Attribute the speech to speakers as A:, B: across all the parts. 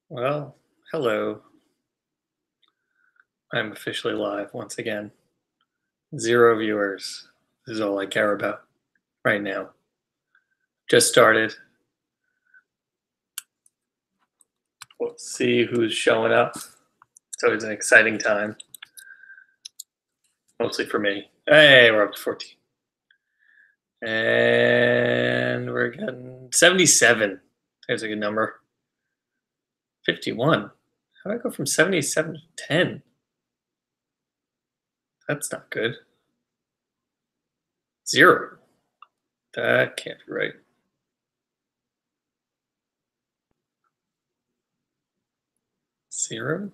A: Well, hello. I'm officially live once again. 0 viewers. This is all I care about right now. Just started. We'll see who's showing up. It's always an exciting time. Mostly for me. Hey, we're up to 14. And we're getting 77. There's a good number. 51. How do I go from 77 to 10? That's not good. 0. That can't be right. 0.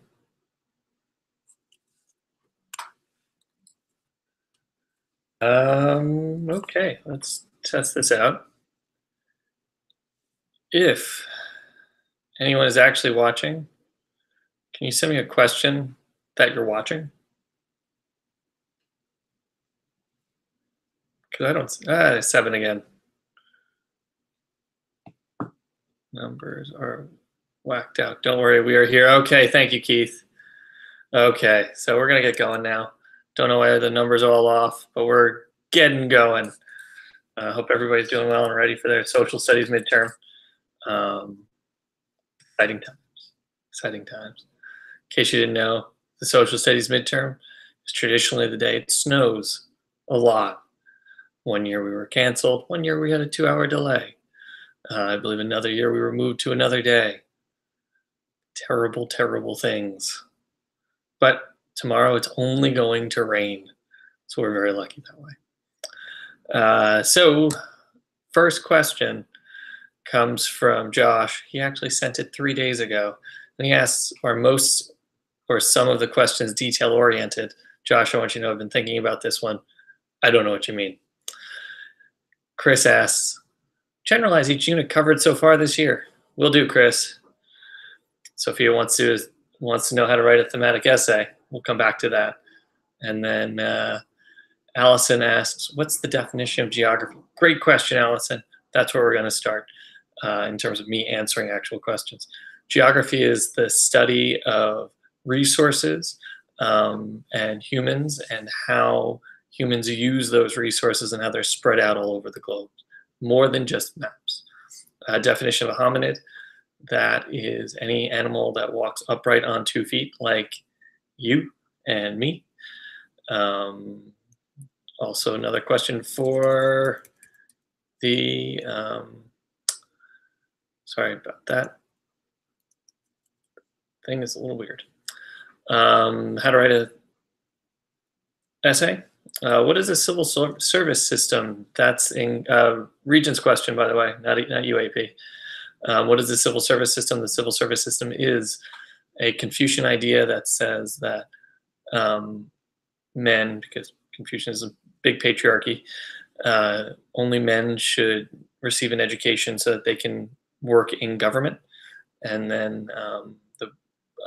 A: Okay, let's test this out. If anyone is actually watching, can you send me a question that you're watching? Because I don't, 7 again. Numbers are whacked out. Don't worry, we are here. Okay, thank you, Keith. Okay, so we're gonna get going now. Don't know why the numbers are all off, but we're getting going. I hope everybody's doing well and ready for their social studies midterm. Exciting times, exciting times. In case you didn't know, the social studies midterm is traditionally the day it snows a lot. One year we were canceled, one year we had a 2-hour delay. I believe another year we were moved to another day. Terrible, terrible things. But tomorrow it's only going to rain. So we're very lucky that way. So first question comes from Josh. He actually sent it 3 days ago. And he asks, are most or some of the questions detail oriented? Josh, I want you to know I've been thinking about this one. I don't know what you mean. Chris asks, generalize each unit covered so far this year. Will do, Chris. Sophia wants to know how to write a thematic essay. We'll come back to that. And then Allison asks, what's the definition of geography? Great question, Allison. That's where we're going to start in terms of me answering actual questions. Geography is the study of resources and humans and how humans use those resources and how they're spread out all over the globe, more than just maps. Definition of a hominid, that is any animal that walks upright on 2 feet like you and me. Also another question for the, sorry about that. Thing is a little weird. How to write a essay? What is a civil service system? That's in Regent's question, by the way, not UAP. What is the civil service system? The civil service system is a Confucian idea that says that men, because Confucianism is a big patriarchy, only men should receive an education so that they can work in government. And then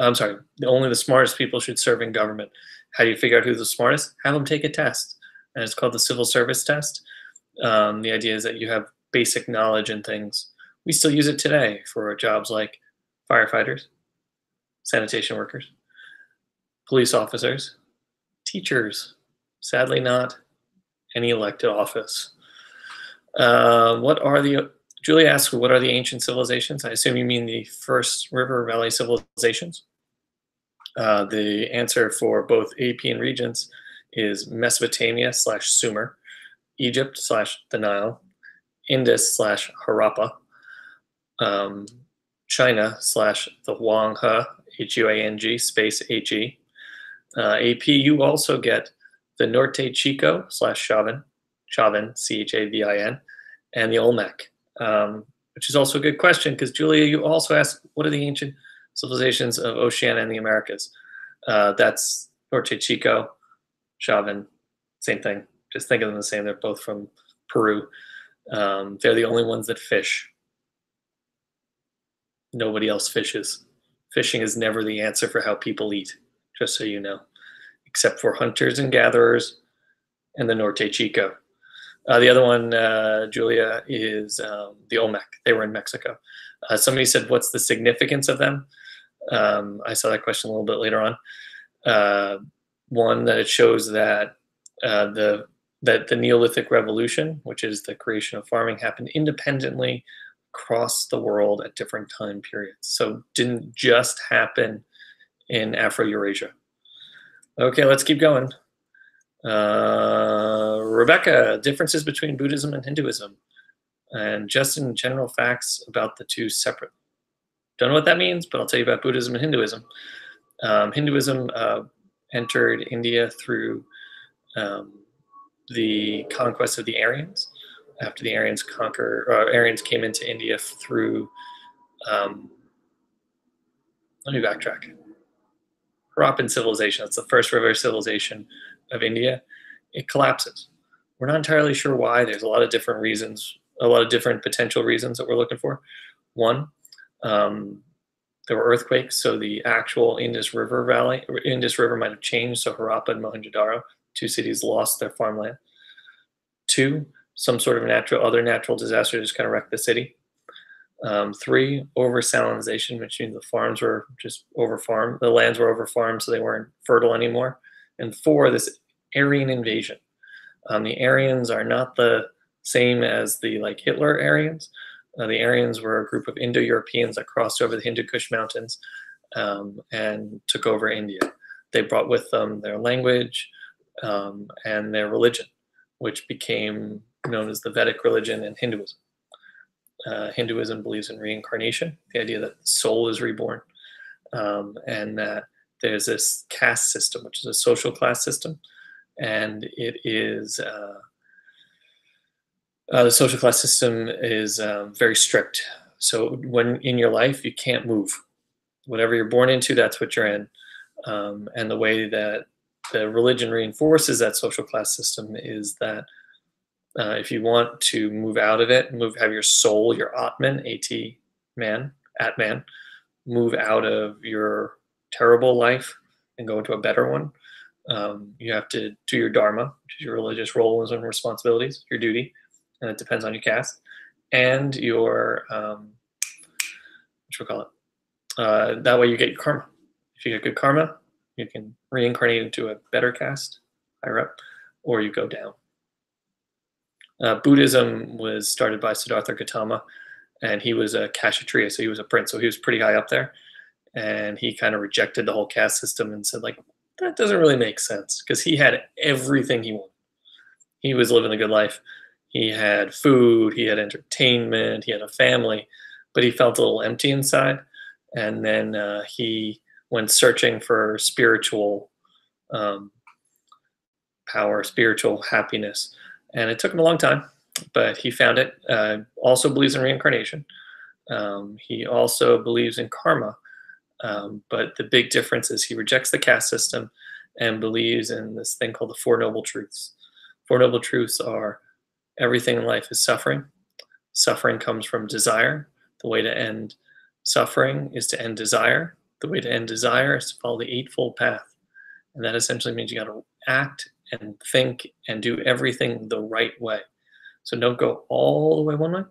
A: only the smartest people should serve in government. How do you figure out who's the smartest? Have them take a test. And it's called the civil service test. The idea is that you have basic knowledge in things. We still use it today for jobs like firefighters, sanitation workers, police officers, teachers. Sadly, not any elected office. Julie asks, what are the ancient civilizations? I assume you mean the first river valley civilizations. The answer for both AP and Regents is Mesopotamia / Sumer, Egypt / the Nile, Indus / Harappa, China / the Huang He, Huang, space He. AP, you also get the Norte Chico / Chavin, Chavin, and the Olmec, which is also a good question because Julia, you also asked, what are the ancient civilizations of Oceania and the Americas? That's Norte Chico, Chavin, same thing. Just think of them the same. They're both from Peru. They're the only ones that fish. Nobody else fishes. Fishing is never the answer for how people eat, just so you know, except for hunters and gatherers and the Norte Chico. The other one, Julia, is the Olmec. They were in Mexico. Somebody said, what's the significance of them? I saw that question a little bit later on. One, that it shows that the Neolithic revolution, which is the creation of farming, happened independently across the world at different time periods. So didn't just happen in Afro-Eurasia. Okay, let's keep going. Rebecca, differences between Buddhism and Hinduism, and just in general facts about the two separate. Don't know what that means, but I'll tell you about Buddhism and Hinduism. Hinduism entered India through the conquest of the Aryans. After the Aryans Aryans came into India through, let me backtrack. Harappan civilization, that's the first river civilization of India. It collapses. We're not entirely sure why. There's a lot of different reasons, a lot of different potential reasons that we're looking for. One, there were earthquakes, so the actual Indus River might have changed. So Harappa and Mohenjo-daro, two cities, lost their farmland. Two, some sort of other natural disaster just kind of wrecked the city. Three, over-salinization, which means the farms were just over-farmed. The lands were over-farmed, so they weren't fertile anymore. And four, this Aryan invasion. The Aryans are not the same as the Hitler Aryans. The Aryans were a group of Indo-Europeans that crossed over the Hindu Kush Mountains and took over India. They brought with them their language and their religion, which became known as the Vedic religion and Hinduism. Hinduism believes in reincarnation, the idea that the soul is reborn, and that there's this caste system, which is a social class system, and it is the social class system is very strict. So when in your life, you can't move. Whatever you're born into, that's what you're in. And the way that the religion reinforces that social class system is that if you want to move out of it, have your soul, your Atman, A-T, man, Atman, move out of your terrible life and go into a better one, you have to do your dharma, which is your religious roles and responsibilities, your duty, and it depends on your caste, and your, that way you get your karma. If you get good karma, you can reincarnate into a better caste, higher up, or you go down. Buddhism was started by Siddhartha Gautama, and he was a Kshatriya, so he was a prince, so he was pretty high up there, and he kind of rejected the whole caste system and said, that doesn't really make sense, because he had everything he wanted. He was living a good life. He had food, he had entertainment, he had a family, but he felt a little empty inside, and then he went searching for spiritual power, spiritual happiness. And it took him a long time, but he found it. Also believes in reincarnation. He also believes in karma. But the big difference is he rejects the caste system and believes in this thing called the Four Noble Truths. Four Noble Truths are everything in life is suffering. Suffering comes from desire. The way to end suffering is to end desire. The way to end desire is to follow the Eightfold Path. And that essentially means you got to act and think and do everything the right way. So don't go all the way one way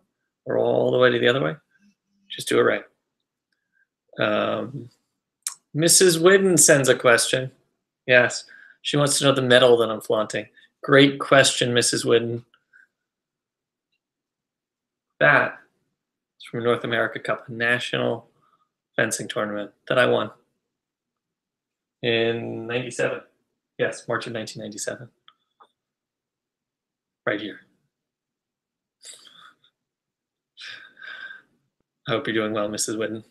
A: or all the way to the other way. Just do it right. Mrs. Whidden sends a question. Yes, she wants to know the medal that I'm flaunting. Great question, Mrs. Whidden. That is from North America Cup, a national fencing tournament that I won in 97. Yes, March of 1997. Right here. I hope you're doing well, Mrs. Whidden.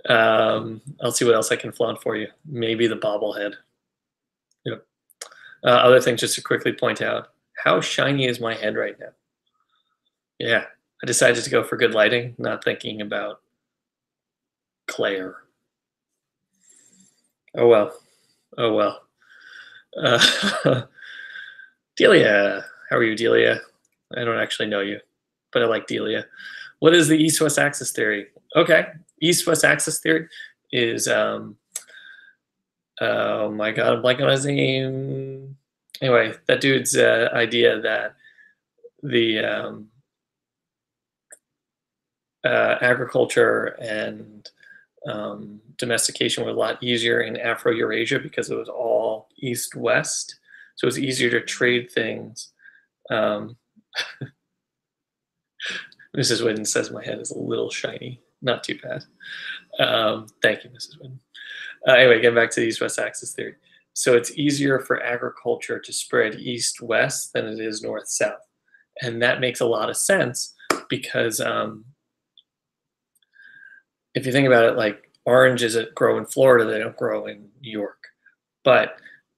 A: I'll see what else I can flaunt for you. Maybe the bobblehead. Yep. Other things just to quickly point out. How shiny is my head right now? Yeah, I decided to go for good lighting, not thinking about Claire. Oh well. Oh well. Delia, how are you, Delia? I don't actually know you, but I like Delia. What is the East-West axis theory? Okay, East-West axis theory is, oh my God, I'm blanking on his name. Anyway, that dude's idea that the agriculture and domestication was a lot easier in Afro-Eurasia because it was all east-west. So it was easier to trade things. Mrs. Whidden says my head is a little shiny. Not too bad. Thank you, Mrs. Whidden. Anyway, getting back to the east-west axis theory. So it's easier for agriculture to spread east-west than it is north-south. And that makes a lot of sense because if you think about it, like oranges that grow in Florida, they don't grow in New York. But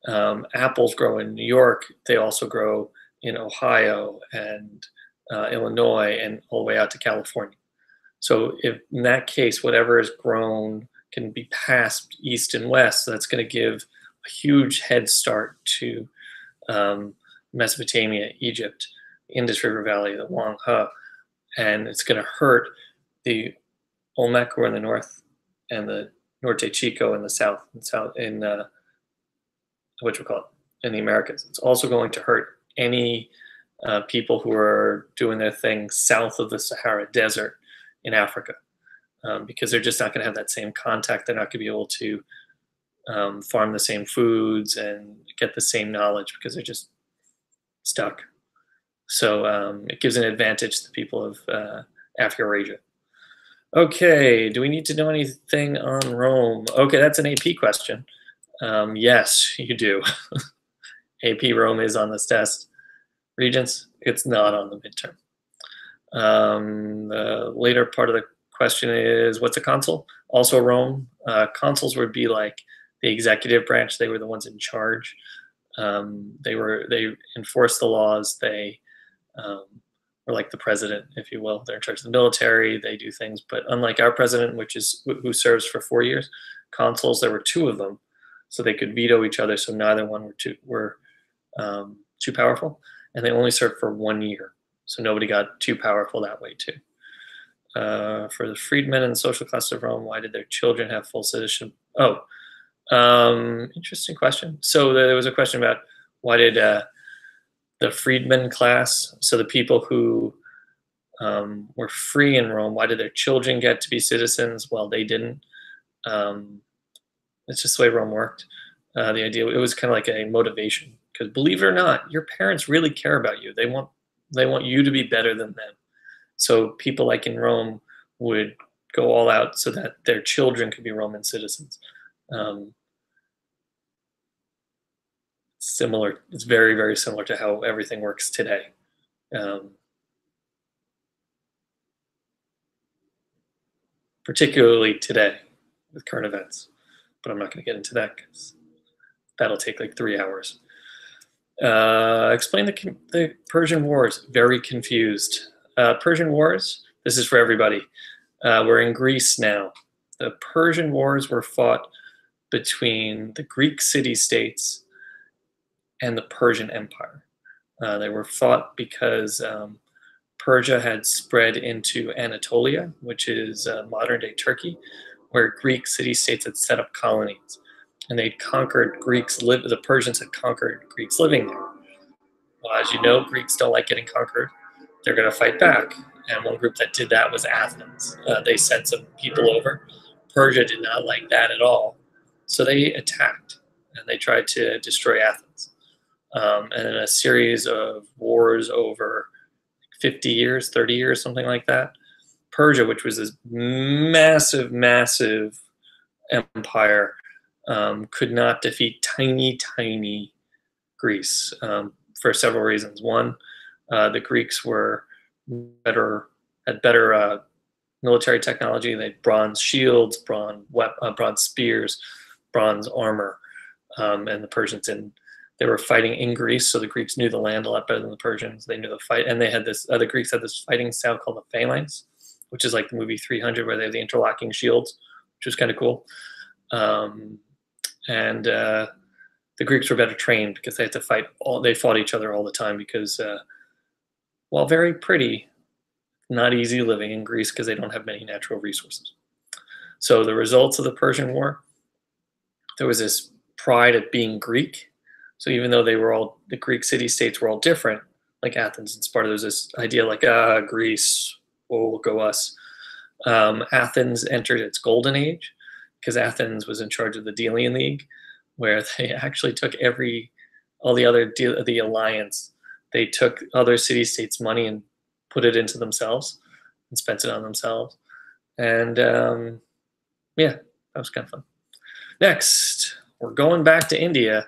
A: apples grow in New York. They also grow in Ohio and Illinois and all the way out to California. So if in that case, whatever is grown can be passed east and west, so that's going to give a huge head start to Mesopotamia, Egypt, Indus River Valley, the Wang He, and it's going to hurt the Olmec who are in the north and the Norte Chico in the south in what you call it in the Americas. It's also going to hurt any people who are doing their thing south of the Sahara Desert in Africa, because they're just not going to have that same contact. They're not going to be able to farm the same foods and get the same knowledge because they're just stuck. So it gives an advantage to the people of Afro-Eurasia. Okay, do we need to know anything on Rome? Okay, that's an AP question. Yes, you do. AP Rome is on this test. Regents, it's not on the midterm. The later part of the question is, what's a consul? Also Rome. Consuls would be like the executive branch. They were the ones in charge. They enforced the laws. They were like the president, if you will. They're in charge of the military. They do things. But unlike our president, who serves for 4 years, consuls, there were 2 of them. So they could veto each other. So neither one were too powerful. And they only served for 1 year. So nobody got too powerful that way too. For the freedmen and the social class of Rome, why did their children have full citizenship? Oh, interesting question. So there was a question about why did the freedmen class, so the people who were free in Rome, why did their children get to be citizens? Well, they didn't. It's just the way Rome worked. The idea, it was kind of like a motivation, because believe it or not, your parents really care about you. They want you to be better than them. So people like in Rome would go all out so that their children could be Roman citizens. Similar, it's very, very similar to how everything works today. Particularly today with current events. But I'm not going to get into that because that'll take like 3 hours. Explain the Persian Wars. Very confused. Persian Wars, this is for everybody. We're in Greece now. The Persian Wars were fought between the Greek city-states and the Persian Empire. They were fought because Persia had spread into Anatolia, which is modern-day Turkey, where Greek city-states had set up colonies. And they'd conquered Greeks, the Persians had conquered Greeks living there. Well, as you know, Greeks don't like getting conquered. They're going to fight back. And one group that did that was Athens. They sent some people over. Persia did not like that at all. So they attacked, and they tried to destroy Athens. And in a series of wars over 50 years, 30 years, something like that, Persia, which was this massive, massive empire, could not defeat tiny, tiny Greece for several reasons. One, the Greeks had better military technology. They had bronze shields, bronze spears, bronze armor, and the Persians didn't. They were fighting in Greece, so the Greeks knew the land a lot better than the Persians. They knew the fight, and they had this. The Greeks had this fighting style called the phalanx, which is like the movie 300, where they have the interlocking shields, which was kind of cool. The Greeks were better trained because they had to fight. They fought each other all the time because, while very pretty, not easy living in Greece because they don't have many natural resources. So the results of the Persian War, there was this pride of being Greek. So even though the Greek city-states were all different, like Athens and Sparta, there's this idea like, Greece, oh, we'll go us. Athens entered its golden age. because Athens was in charge of the Delian League, where they actually took all the other the alliance. They took other city-states' money and put it into themselves and spent it on themselves. And yeah, that was kind of fun. Next, we're going back to India.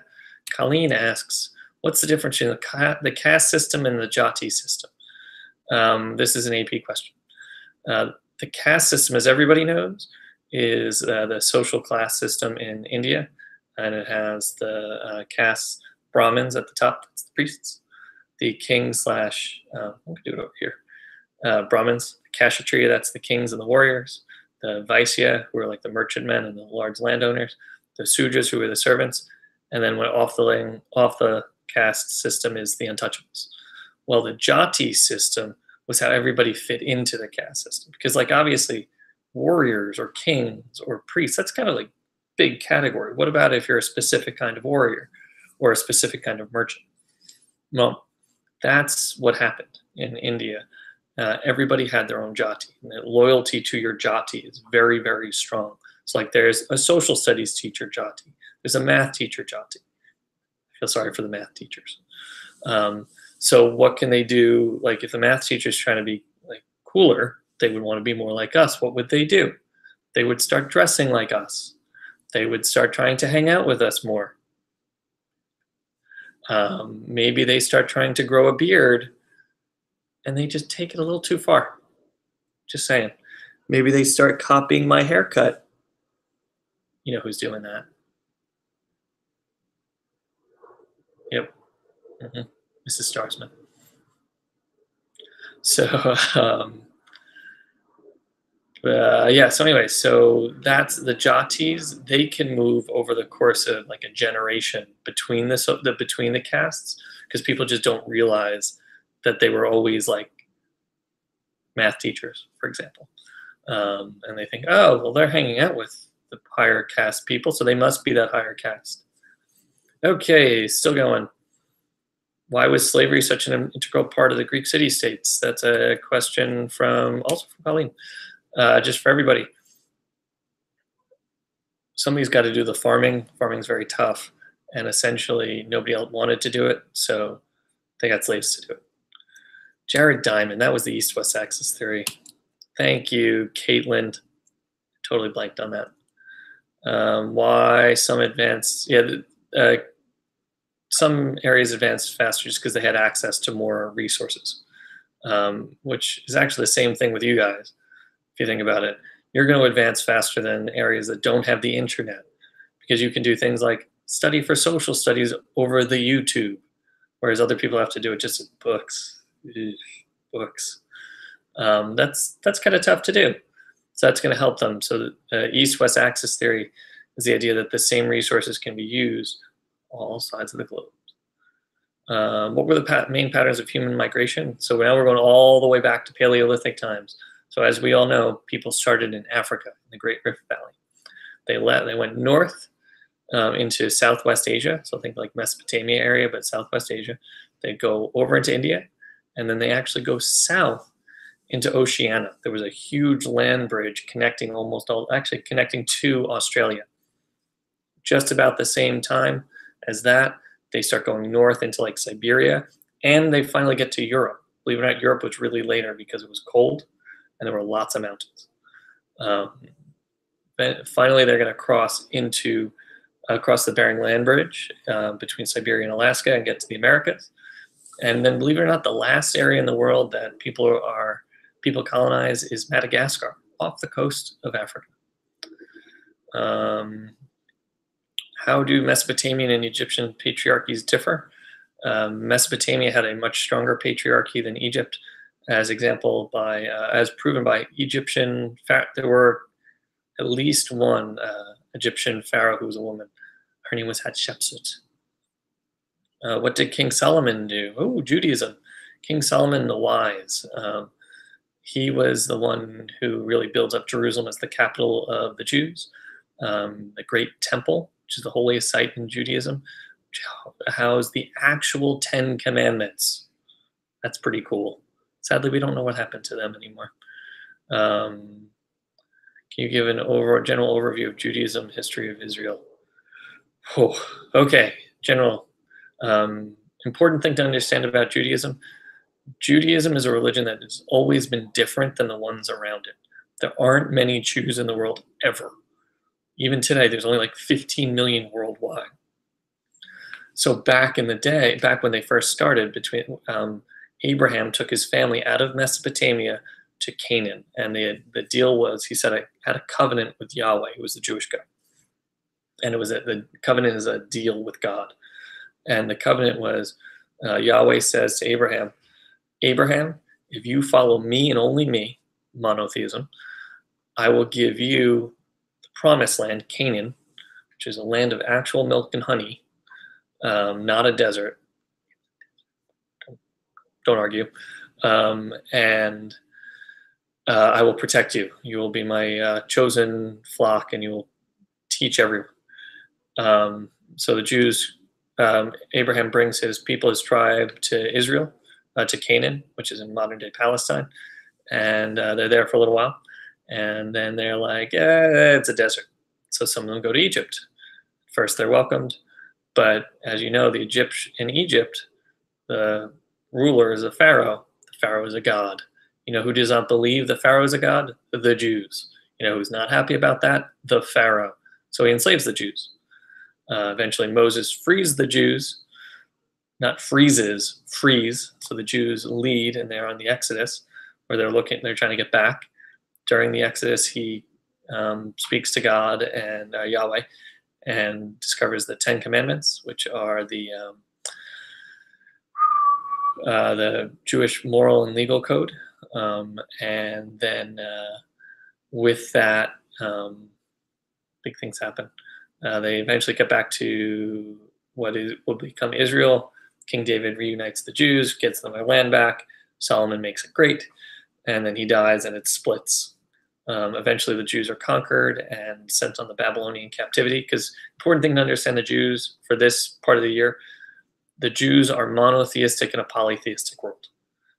A: Colleen asks, what's the difference between the caste system and the jati system? This is an AP question. The caste system, as everybody knows, is the social class system in India, and it has the caste Brahmins at the top, that's the priests, the king slash, I'm going to do it over here, Brahmins, the Kshatriya, that's the kings and the warriors, the Vaisya, who are like the merchantmen and the large landowners, the Sudras, who are the servants, and then off the caste system is the untouchables. Well, the jati system was how everybody fit into the caste system, because like obviously warriors or kings or priests, that's kind of like big category. What about if you're a specific kind of warrior or a specific kind of merchant? Well, that's what happened in India. Everybody had their own jati. And the loyalty to your jati is very, very strong. It's like there's a social studies teacher jati. There's a math teacher jati. I feel sorry for the math teachers. So what can they do? Like if the math teacher is trying to be like cooler, they would want to be more like us. What would they do? They would start dressing like us. They would start trying to hang out with us more. Maybe they start trying to grow a beard and they just take it a little too far. Just saying. Maybe they start copying my haircut. You know who's doing that? Yep. Mrs. Starsman. So, yeah, so anyway, so that's the jatis. They can move over the course of like a generation between the castes, because people just don't realize that they were always like math teachers, for example. And they think, oh, well, they're hanging out with the higher caste people, so they must be that higher caste. Okay, still going. Why was slavery such an integral part of the Greek city-states? That's a question also from Colleen. Just for everybody. Somebody's got to do the farming. Farming's very tough, and essentially nobody else wanted to do it, so they got slaves to do it. Jared Diamond, that was the East-West axis theory. Thank you, Caitlin. Totally blanked on that. Why some advanced, some areas advanced faster just because they had access to more resources, which is actually the same thing with you guys. If you think about it, you're going to advance faster than areas that don't have the internet, because you can do things like study for social studies over the YouTube, whereas other people have to do it just with books. Books. That's kind of tough to do. So that's going to help them. So East-West axis theory is the idea that the same resources can be used all sides of the globe. What were the main patterns of human migration? So now we're going all the way back to Paleolithic times. So as we all know, people started in Africa, in the Great Rift Valley. They went north into Southwest Asia, so think like Mesopotamia area, but Southwest Asia. They go over into India, and then they actually go south into Oceania. There was a huge land bridge connecting connecting to Australia. Just about the same time as that, they start going north into like Siberia, and they finally get to Europe. Believe it or not, Europe was really later because it was cold and there were lots of mountains. But finally, they're going to cross the Bering Land Bridge between Siberia and Alaska and get to the Americas. And then, believe it or not, the last area in the world that people colonize is Madagascar, off the coast of Africa. How do Mesopotamian and Egyptian patriarchies differ? Mesopotamia had a much stronger patriarchy than Egypt, as proven by Egyptian. There were at least one Egyptian pharaoh who was a woman. Her name was Hatshepsut. What did King Solomon do? Oh, Judaism. King Solomon the Wise. He was the one who really builds up Jerusalem as the capital of the Jews. The Great Temple, which is the holiest site in Judaism, which housed the actual 10 Commandments. That's pretty cool. Sadly, we don't know what happened to them anymore. Can you give an general overview of Judaism, history of Israel? Oh, okay, general. Important thing to understand about Judaism. Judaism is a religion that has always been different than the ones around it. There aren't many Jews in the world ever. Even today, there's only like 15 million worldwide. So back in the day, back when they first started, Abraham took his family out of Mesopotamia to Canaan, and the deal was, he said, I had a covenant with Yahweh, who was the Jewish God, and it was the covenant is a deal with God, and the covenant was Yahweh says to Abraham, Abraham, if you follow me and only me, monotheism, I will give you the promised land, Canaan, which is a land of actual milk and honey, not a desert. Don't argue. And I will protect you. You will be my chosen flock, and you will teach everyone. So the Jews, Abraham brings his people, his tribe, to Israel, to Canaan, which is in modern-day Palestine, and they're there for a little while, and then they're like, it's a desert. So some of them go to Egypt. First, they're welcomed, but as you know, in Egypt, the ruler is a pharaoh. The pharaoh is a god. You know who does not believe the pharaoh is a god? The Jews. You know who's not happy about that? The pharaoh. So he enslaves the Jews. Eventually, Moses frees the Jews. Not freezes, freeze. So the Jews lead, and they're on the Exodus, where they're trying to get back. During the Exodus, he speaks to God and Yahweh, and discovers the Ten Commandments, which are the Jewish moral and legal code. And then with that, big things happen. They eventually get back to what will become Israel. King David reunites the Jews, gets them their land back. Solomon makes it great, and then he dies, and it splits. Eventually, the Jews are conquered and sent on the Babylonian captivity. Because important thing to understand the Jews for this part of the year, the Jews are monotheistic in a polytheistic world.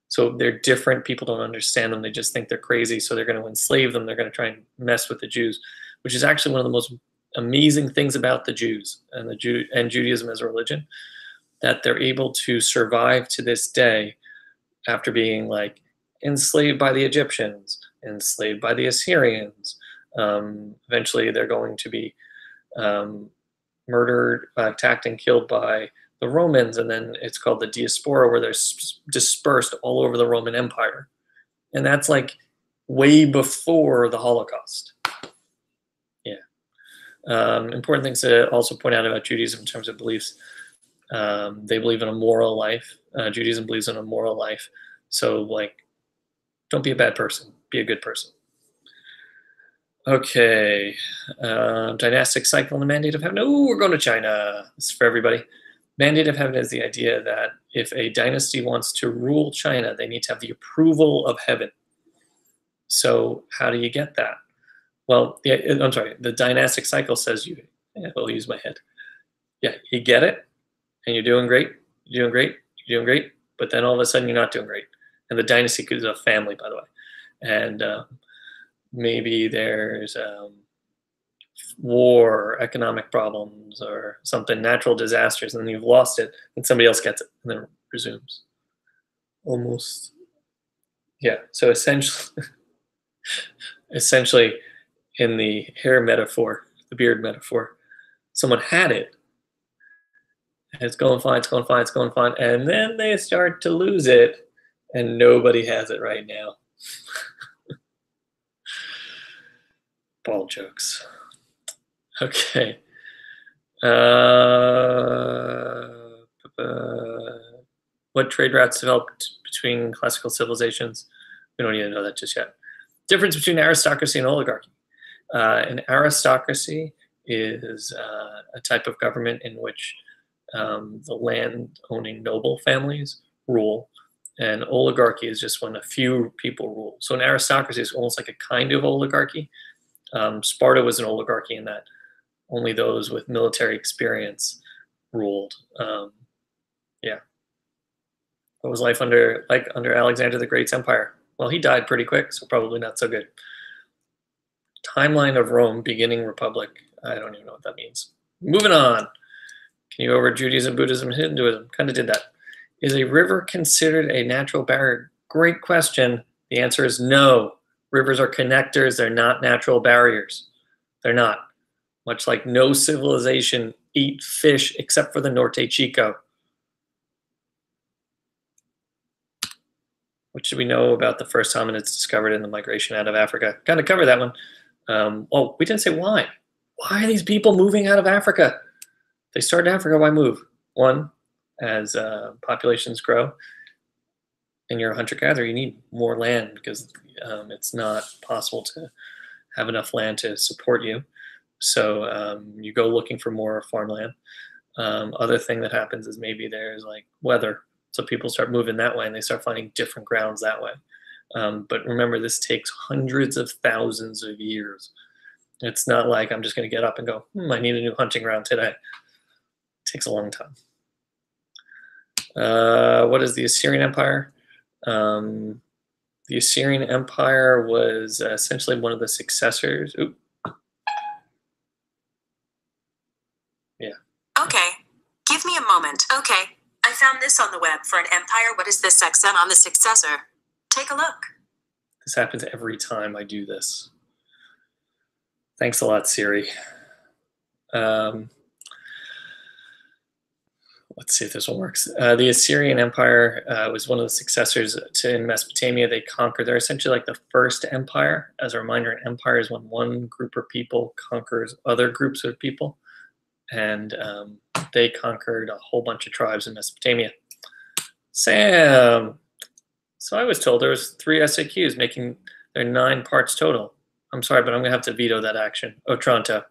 A: So they're different. People don't understand them. They just think they're crazy. So they're going to enslave them. They're going to try and mess with the Jews, which is actually one of the most amazing things about the Jews and Judaism as a religion, that they're able to survive to this day after being like enslaved by the Egyptians, enslaved by the Assyrians. Eventually, they're going to be murdered, attacked, and killed by the Romans, and then it's called the diaspora, where they're dispersed all over the Roman Empire. And that's like way before the Holocaust. Yeah. Important things to also point out about Judaism in terms of beliefs. They believe in a moral life. Judaism believes in a moral life. So, like, don't be a bad person. Be a good person. Okay. Dynastic cycle and the mandate of heaven. Oh, we're going to China. This is for everybody. Mandate of heaven is the idea that if a dynasty wants to rule China, they need to have the approval of heaven. So how do you get that? Well, the dynastic cycle says I'll use my head. Yeah, you get it, and you're doing great, you're doing great, but then all of a sudden you're not doing great. And the dynasty is a family, by the way. And maybe there's war, economic problems, or something, natural disasters, and then you've lost it, and somebody else gets it, and then it resumes. Almost. Yeah, so essentially, in the hair metaphor, the beard metaphor, someone had it, and it's going fine, and then they start to lose it, and nobody has it right now. Bald jokes. Okay. What trade routes developed between classical civilizations? We don't even know that just yet. Difference between aristocracy and oligarchy. An aristocracy is a type of government in which the land-owning noble families rule, and oligarchy is just when a few people rule. So an aristocracy is almost like a kind of oligarchy. Sparta was an oligarchy in that only those with military experience ruled. Yeah. What was life under Alexander the Great's empire? Well, he died pretty quick, so probably not so good. Timeline of Rome, beginning republic. I don't even know what that means. Moving on. Can you go over Judaism, Buddhism, Hinduism? Kind of did that. Is a river considered a natural barrier? Great question. The answer is no. Rivers are connectors. They're not natural barriers. They're not. Much like no civilization eat fish except for the Norte Chico. What should we know about the first hominids discovered in the migration out of Africa? Kind of covered that one. Oh, we didn't say why. Why are these people moving out of Africa? They started in Africa, why move? One, as populations grow, and you're a hunter-gatherer, you need more land because it's not possible to have enough land to support you. So you go looking for more farmland. Other thing that happens is maybe there's like weather. So people start moving that way and they start finding different grounds that way. But remember, this takes hundreds of thousands of years. It's not like I'm just going to get up and go, I need a new hunting ground today. It takes a long time. What is the Assyrian Empire? The Assyrian Empire was essentially one of the successors. Oop. Yeah.
B: Okay. Give me a moment. Okay. I found this on the web for an empire. What is this accent on the successor? Take a look.
A: This happens every time I do this. Thanks a lot, Siri. Let's see if this one works. The Assyrian Empire was one of the successors in Mesopotamia. They conquered. They're essentially like the first empire. As a reminder, an empire is when one group of people conquers other groups of people. And they conquered a whole bunch of tribes in Mesopotamia. Sam. So I was told there was 3 SAQs, making there 9 parts total. I'm sorry, but I'm going to have to veto that action. Otranto.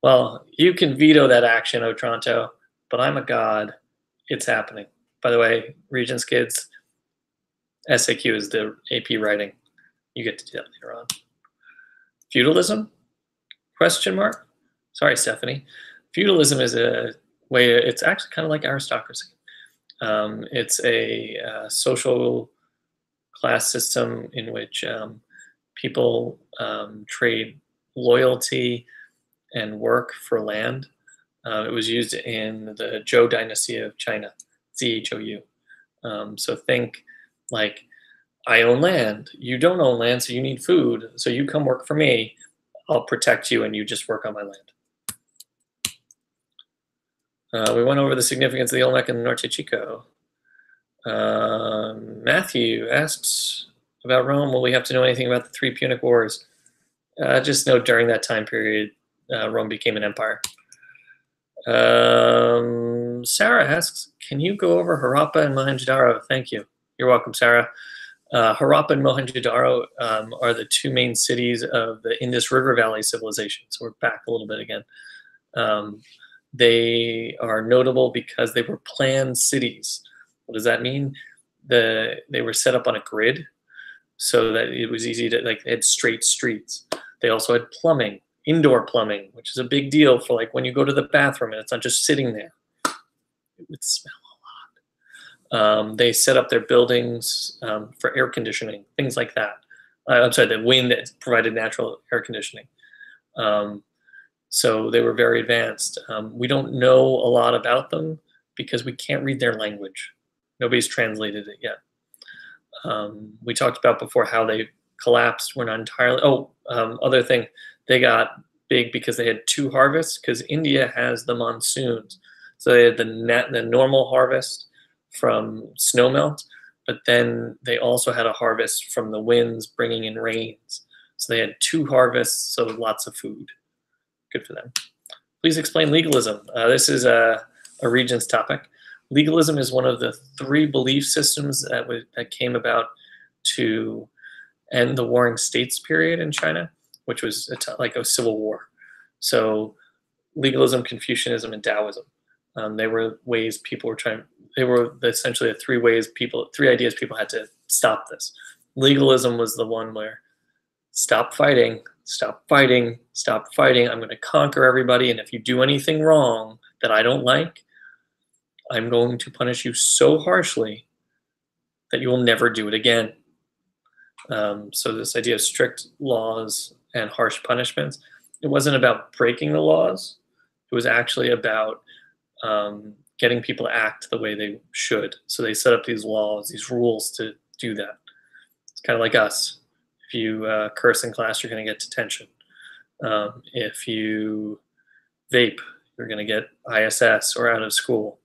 A: Well, you can veto that action, Otranto, but I'm a god. It's happening. By the way, Regents kids, SAQ is the AP writing. You get to do that later on. Feudalism? Question mark? Sorry, Stephanie. Feudalism is a way, it's actually kind of like aristocracy. It's a social class system in which people trade loyalty and work for land. It was used in the Zhou dynasty of China, ZHOU. So think like, I own land, you don't own land, so you need food, so you come work for me, I'll protect you and you just work on my land. We went over the significance of the Olmec and the Norte Chico. Matthew asks about Rome. Will we have to know anything about the 3 Punic Wars? Just know during that time period, Rome became an empire. Sarah asks, can you go over Harappa and Mohenjo-Daro? Thank you. You're welcome, Sarah. Harappa and Mohenjo-Daro are the 2 main cities of the Indus River Valley civilization. So we're back a little bit again. They are notable because they were planned cities. What does that mean? They were set up on a grid so that it was easy to, like, they had straight streets. They also had plumbing, indoor plumbing, which is a big deal for like when you go to the bathroom and it's not just sitting there. It would smell a lot. They set up their buildings for air conditioning, things like that. I'm sorry, the wind provided natural air conditioning. So they were very advanced. We don't know a lot about them because we can't read their language. Nobody's translated it yet. We talked about before how they collapsed. We're not entirely, other thing, they got big because they had 2 harvests, because India has the monsoons. So they had the normal harvest from snowmelt, but then they also had a harvest from the winds bringing in rains. So they had 2 harvests, so lots of food. Good for them. Please explain legalism. This is a Regent's topic. Legalism is one of the 3 belief systems that came about to end the Warring States period in China, which was like a civil war. So legalism, Confucianism, and Taoism. They were ways people were trying. They were essentially the 3 ideas people had to stop this. Legalism was the one where stop fighting, stop fighting, stop fighting. I'm going to conquer everybody, and if you do anything wrong that I don't like, I'm going to punish you so harshly that you will never do it again. So this idea of strict laws and harsh punishments. It wasn't about breaking the laws. It was actually about getting people to act the way they should. So they set up these laws, these rules to do that. It's kind of like us. If you curse in class, you're going to get detention. If you vape, you're going to get ISS or out of school.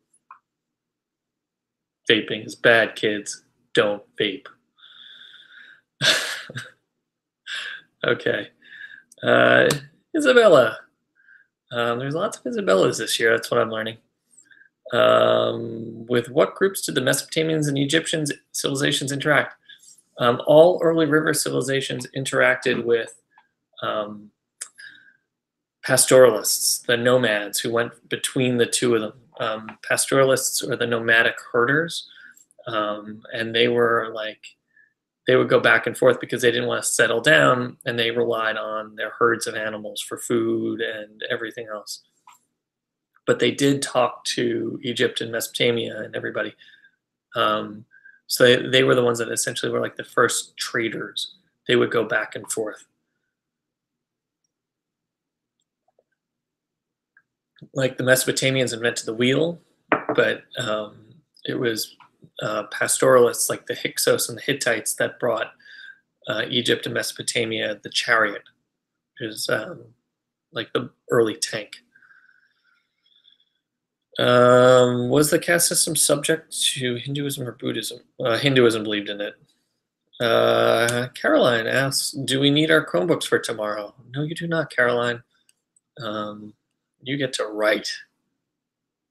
A: Vaping is bad, kids. Don't vape. Okay. Isabella. There's lots of Isabellas this year. That's what I'm learning. With what groups did the Mesopotamians and Egyptian civilizations interact? All early river civilizations interacted with pastoralists, the nomads who went between the two of them. Pastoralists are the nomadic herders, and they were like, they would go back and forth because they didn't want to settle down, and they relied on their herds of animals for food and everything else. But they did talk to Egypt and Mesopotamia and everybody. So they were the ones that essentially were like the first traders. They would go back and forth. Like the Mesopotamians invented the wheel, but it was pastoralists like the Hyksos and the Hittites that brought Egypt and Mesopotamia the chariot, which is like the early tank. Was the caste system subject to Hinduism or Buddhism? Hinduism believed in it. Caroline asks, do we need our Chromebooks for tomorrow? No, you do not, Caroline. You get to write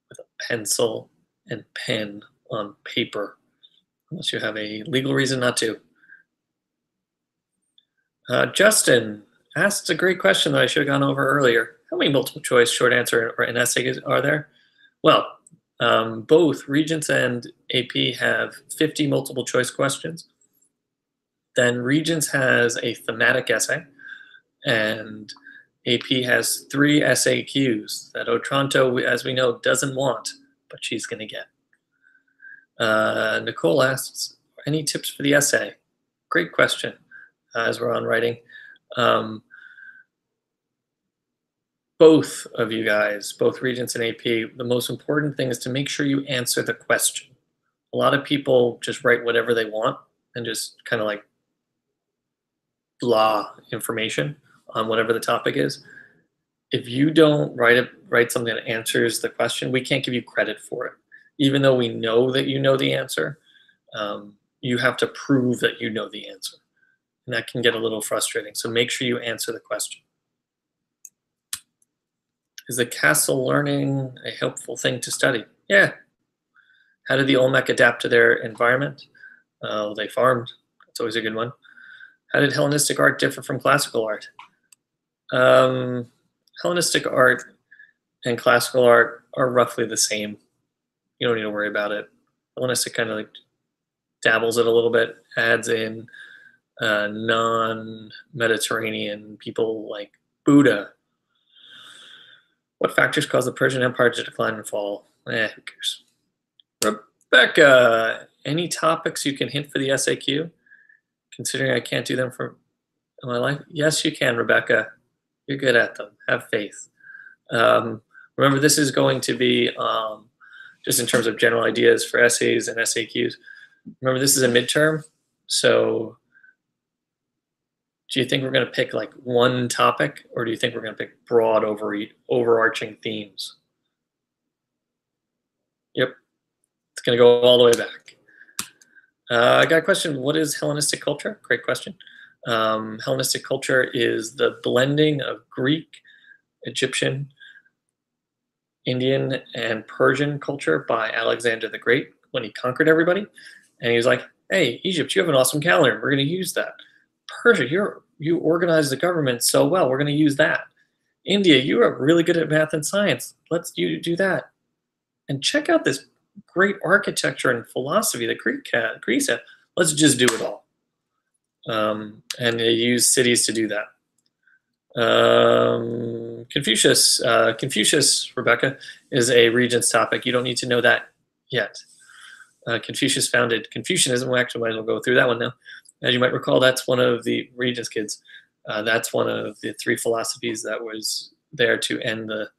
A: with a pencil and pen on paper, unless you have a legal reason not to. Justin asked a great question that I should have gone over earlier. How many multiple choice, short answer, or an essay are there? Well, both Regents and AP have 50 multiple choice questions. Then Regents has a thematic essay, and AP has 3 SAQs that Otranto, as we know, doesn't want, but she's going to get. Nicole asks, any tips for the essay? Great question, as we're on writing. Both of you guys, both Regents and AP, the most important thing is to make sure you answer the question. A lot of people just write whatever they want and just kind of like blah information on whatever the topic is. If you don't write something that answers the question, we can't give you credit for it. Even though we know that you know the answer, you have to prove that you know the answer. And that can get a little frustrating. So make sure you answer the question. Is the castle learning a helpful thing to study? Yeah. How did the Olmec adapt to their environment? They farmed. That's always a good one. How did Hellenistic art differ from classical art? Hellenistic art and classical art are roughly the same. You don't need to worry about it. Hellenistic kind of like dabbles it a little bit, adds in non-Mediterranean people like Buddha. What factors caused the Persian Empire to decline and fall? Who cares? Rebecca, any topics you can hint for the SAQ? Considering I can't do them for my life? Yes, you can, Rebecca. You're good at them. Have faith. Remember, this is going to be, just in terms of general ideas for essays and SAQs, remember this is a midterm, so do you think we're going to pick like one topic, or do you think we're going to pick broad overarching themes? Yep, it's going to go all the way back. I got a question, what is Hellenistic culture? Great question. Hellenistic culture is the blending of Greek, Egyptian, Indian, and Persian culture by Alexander the Great when he conquered everybody. And he was like, hey, Egypt, you have an awesome calendar. We're going to use that. Persia, you organize the government so well. We're going to use that. India, you are really good at math and science. Let's you do that. And check out this great architecture and philosophy that Greece had. Let's just do it all. And they use cities to do that. Confucius, Rebecca, is a Regents topic. You don't need to know that yet. Confucius founded Confucianism. We actually might as well go through that one now. As you might recall, that's one of the Regents kids. That's one of the three philosophies that was there to end the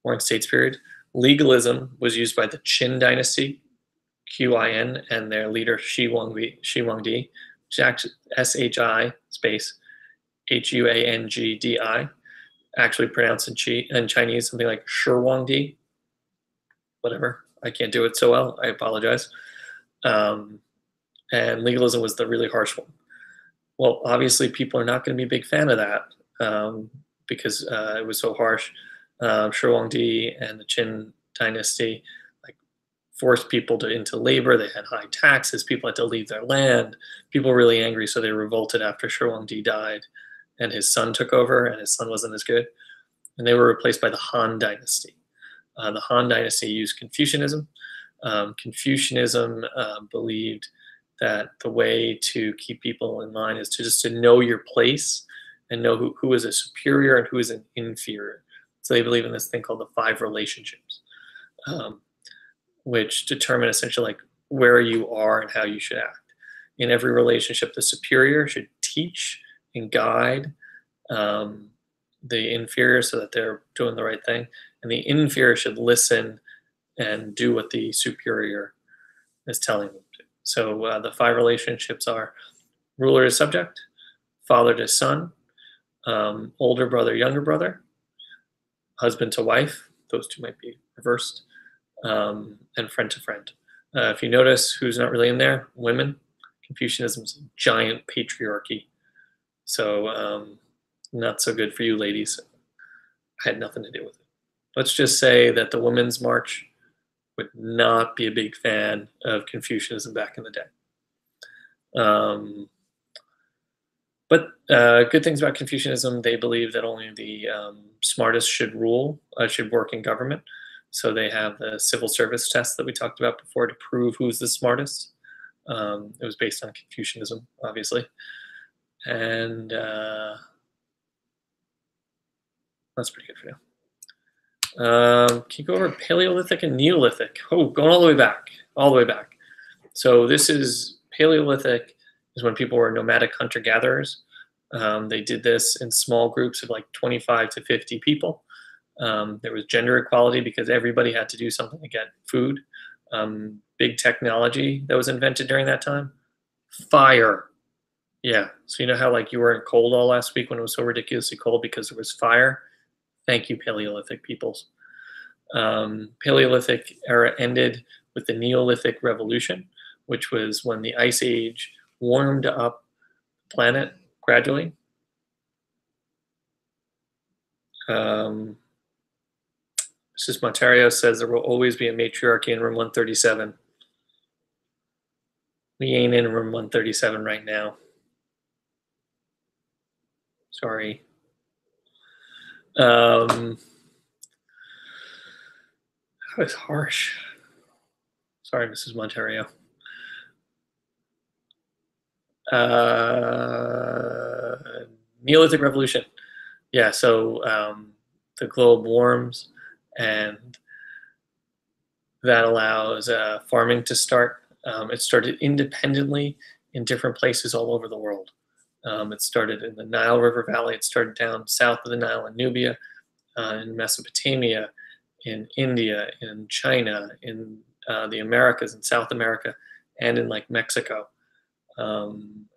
A: Warring States period. Legalism was used by the Qin dynasty, QIN, and their leader Shi Huangdi, SHI space HUANGDI, actually pronounced in Chinese something like Shi Huangdi. Whatever, I can't do it so well. I apologize. And legalism was the really harsh one. Well, obviously, people are not going to be a big fan of that because it was so harsh. Shi Huangdi and the Qin dynasty forced people into labor. They had high taxes. People had to leave their land. People were really angry, so they revolted after Shi Huangdi died, and his son took over, and his son wasn't as good. And they were replaced by the Han dynasty. The Han dynasty used Confucianism. Confucianism believed that the way to keep people in line is to know your place and know who is a superior and who is an inferior. So they believe in this thing called the 5 relationships, which determine essentially where you are and how you should act. In every relationship, the superior should teach and guide the inferior so that they're doing the right thing, and the inferior should listen and do what the superior is telling them to. So the 5 relationships are ruler to subject, father to son, older brother, younger brother, husband to wife, those two might be reversed, and friend to friend. If you notice who's not really in there, women. Confucianism's a giant patriarchy. So not so good for you ladies. I had nothing to do with it. Let's just say that the Women's March would not be a big fan of Confucianism back in the day. But good things about Confucianism, they believe that only the smartest should rule, should work in government. So they have the civil service test that we talked about before to prove who's the smartest. It was based on Confucianism, obviously. And that's pretty good for now. Can you go over Paleolithic and Neolithic? Oh, going all the way back, all the way back. So this is Paleolithic is when people were nomadic hunter-gatherers. They did this in small groups of 25 to 50 people. There was gender equality because everybody had to do something to get food. Big technology that was invented during that time. Fire. Yeah, so you know how you weren't cold all last week when it was so ridiculously cold because there was fire? Thank you, Paleolithic peoples. Paleolithic era ended with the Neolithic Revolution, which was when the Ice Age warmed up the planet gradually. Mrs. Montario says there will always be a matriarchy in room 137. We ain't in room 137 right now. Sorry. That was harsh. Sorry, Mrs. Montario. Neolithic Revolution. Yeah, so the globe warms, and that allows farming to start. It started independently in different places all over the world. It started in the Nile River Valley. It started down south of the Nile in Nubia, in Mesopotamia, in India, in China, in the Americas, in South America, and in Mexico.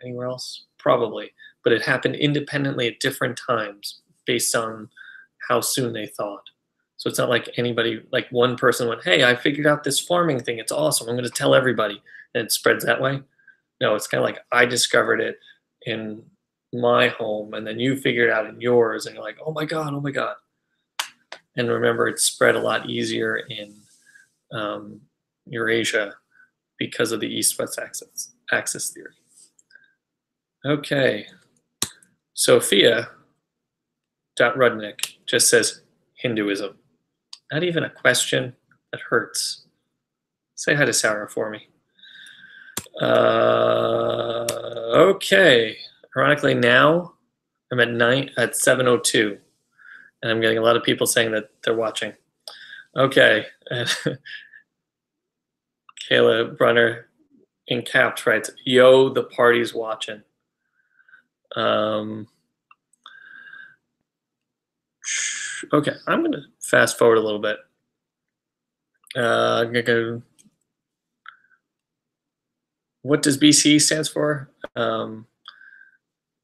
A: Anywhere else? Probably. But it happened independently at different times based on how soon they thought. So it's not like anybody, one person went, hey, I figured out this farming thing. It's awesome. I'm going to tell everybody. And it spreads that way. No, it's kind of I discovered it in my home, and then you figure it out in yours, and you're like, oh my God, oh my God. And remember, it spread a lot easier in Eurasia because of the east-west axis theory. Okay. Sophia Rudnick just says Hinduism. Not even a question. That hurts. Say hi to Sarah for me. Okay. Ironically, now I'm at 7:02, and I'm getting a lot of people saying that they're watching. Okay. Kayla Brunner in caps writes, "Yo, the party's watching." Um, okay, I'm going to fast forward a little bit. I'm gonna go, what does BC stands for?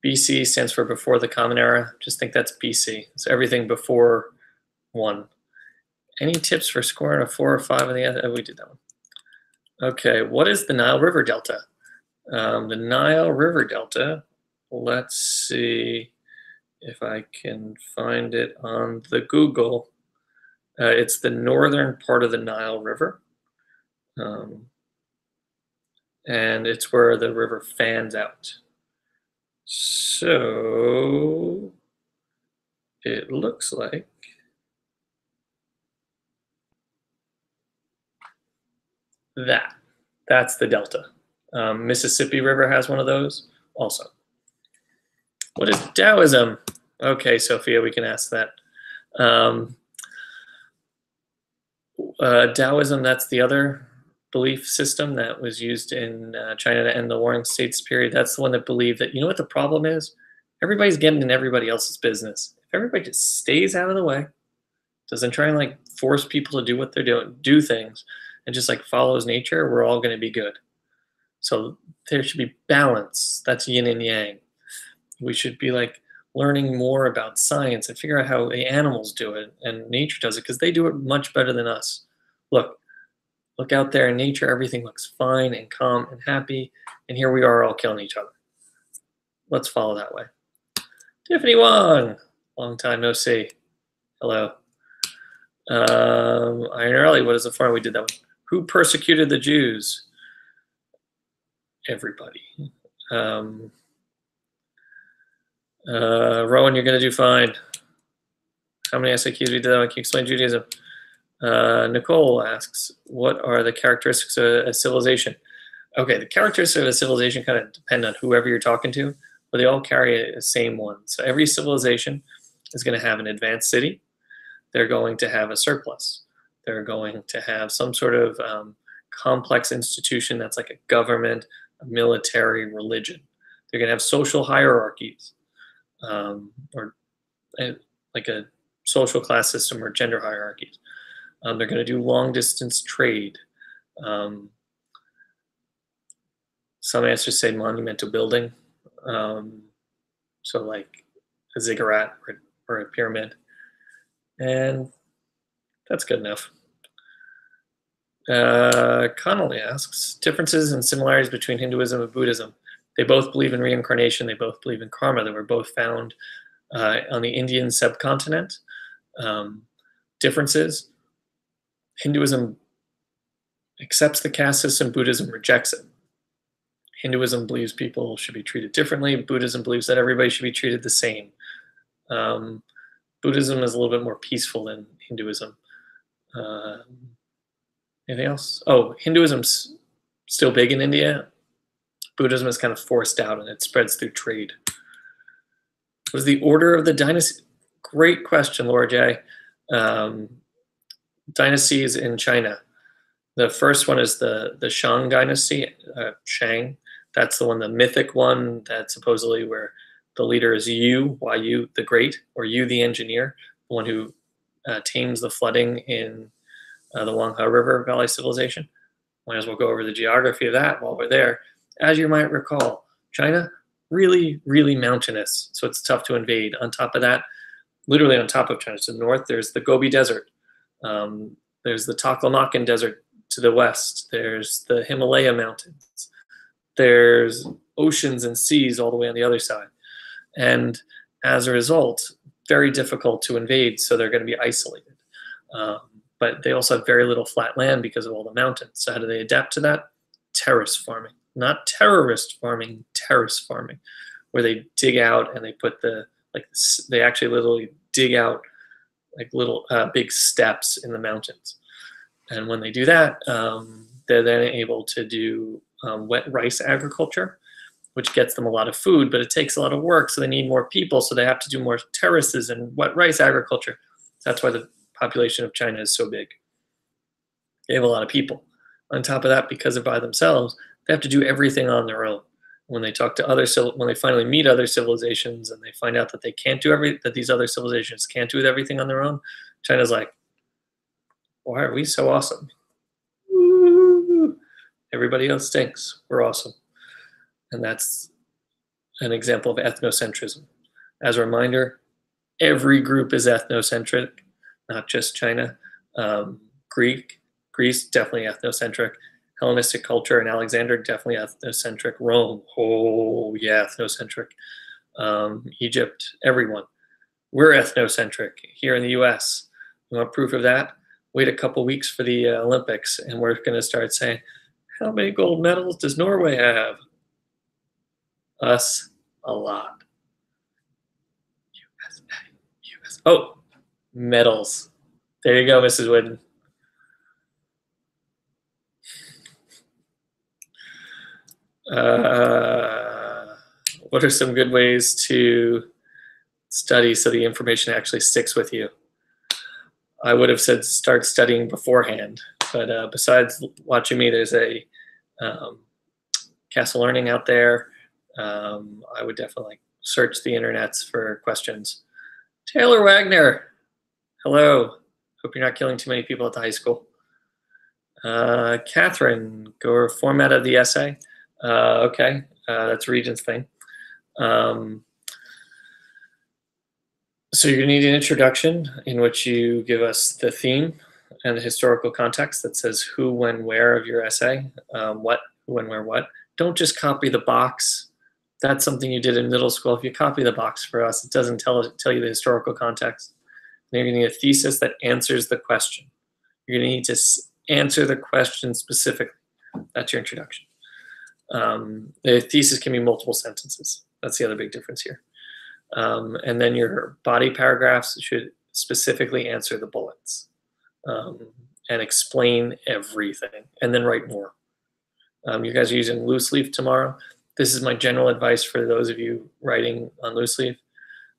A: BC stands for before the Common Era. Just think that's BC. So everything before 1. Any tips for scoring a 4 or 5 on the other? Oh, we did that one. Okay, what is the Nile River Delta? The Nile River Delta, let's see if I can find it on the Google. It's the northern part of the Nile River. And it's where the river fans out. So it looks like that's the delta. Mississippi River has one of those also. What is Taoism? Okay, Sophia, we can ask that. Taoism, that's the other belief system that was used in China to end the Warring States period. That's the one that believed that, you know what the problem is? Everybody's getting in everybody else's business. If everybody just stays out of the way, doesn't try and like force people to do what they're doing, do things, and just like follows nature, we're all going to be good. So there should be balance. That's yin and yang. We should be like learning more about science and figure out how the animals do it and nature does it, because they do it much better than us. Look out there in nature, everything looks fine and calm and happy, and here we are all killing each other. Let's follow that way. Tiffany Wong, long time no see. Hello. Iron Early, what is the form? We did that one. Who persecuted the Jews? Everybody. Rowan, you're going to do fine. How many SAQs we did that one? Can you explain Judaism? Nicole asks, what are the characteristics of a civilization? Okay, the characteristics of a civilization kind of depend on whoever you're talking to, but they all carry the same one. So every civilization is going to have an advanced city. They're going to have a surplus. They're going to have some sort of complex institution that's like a government, a military, religion. They're going to have social hierarchies, or like a social class system or gender hierarchies. They're going to do long distance trade. Some answers say monumental building. So like a ziggurat or a pyramid. And that's good enough. Connolly asks, differences and similarities between Hinduism and Buddhism. They both believe in reincarnation. They both believe in karma. They were both found on the Indian subcontinent. Differences, Hinduism accepts the caste system. Buddhism rejects it. Hinduism believes people should be treated differently. Buddhism believes that everybody should be treated the same. Buddhism is a little bit more peaceful than Hinduism. Anything else? Oh, Hinduism's still big in India. Buddhism is kind of forced out and it spreads through trade. Was the order of the dynasty? Great question, Laura J. Dynasties in China. The first one is the Shang dynasty, Shang. That's the one, the mythic one, that supposedly where the leader is Yu the Great, or Yu the engineer, the one who tames the flooding in the Wanghe River Valley civilization. Might as well go over the geography of that while we're there. As you might recall, China, really, really mountainous, so it's tough to invade. On top of that, literally on top of China to the north, there's the Gobi Desert. There's the Taklamakan Desert to the west. There's the Himalaya Mountains. There's oceans and seas all the way on the other side. And as a result, very difficult to invade, so they're going to be isolated. But they also have very little flat land because of all the mountains. So how do they adapt to that? Terrace farming. Not terrorist farming, terrace farming, where they dig out and they put they actually literally dig out like little big steps in the mountains. And when they do that, they're then able to do wet rice agriculture, which gets them a lot of food, but it takes a lot of work, so they need more people, so they have to do more terraces and wet rice agriculture. That's why the population of China is so big. They have a lot of people. On top of that, because they're by themselves, they have to do everything on their own. when they talk to when they finally meet other civilizations and they find out that they can't do that these other civilizations can't do everything on their own, China's like, why are we so awesome? Woo! Everybody else stinks. We're awesome. And that's an example of ethnocentrism. As a reminder, every group is ethnocentric, not just China. Greece, definitely ethnocentric. Hellenistic culture and Alexander, definitely ethnocentric. Rome, oh yeah, ethnocentric. Egypt, everyone. We're ethnocentric here in the US. You want proof of that? Wait a couple weeks for the Olympics, and we're going to start saying, how many gold medals does Norway have? Us, a lot. USA. Oh, medals. There you go, Mrs. Whidden. What are some good ways to study so the information actually sticks with you? I would have said start studying beforehand, but besides watching me, there's a Castle Learning out there. I would definitely search the internets for questions. Taylor Wagner, hello. Hope you're not killing too many people at the high school. Catherine, go format of the essay. Okay, that's Regent's thing. So you're going to need an introduction in which you give us the theme and the historical context that says who, when, where of your essay, what, who, when, where, what. Don't just copy the box. That's something you did in middle school. If you copy the box for us, it doesn't tell you the historical context. Then you're going to need a thesis that answers the question. You're going to need to answer the question specifically. That's your introduction. The thesis can be multiple sentences. That's the other big difference here. And then your body paragraphs should specifically answer the bullets and explain everything, and then write more. You guys are using loose leaf tomorrow. This is my general advice for those of you writing on loose leaf.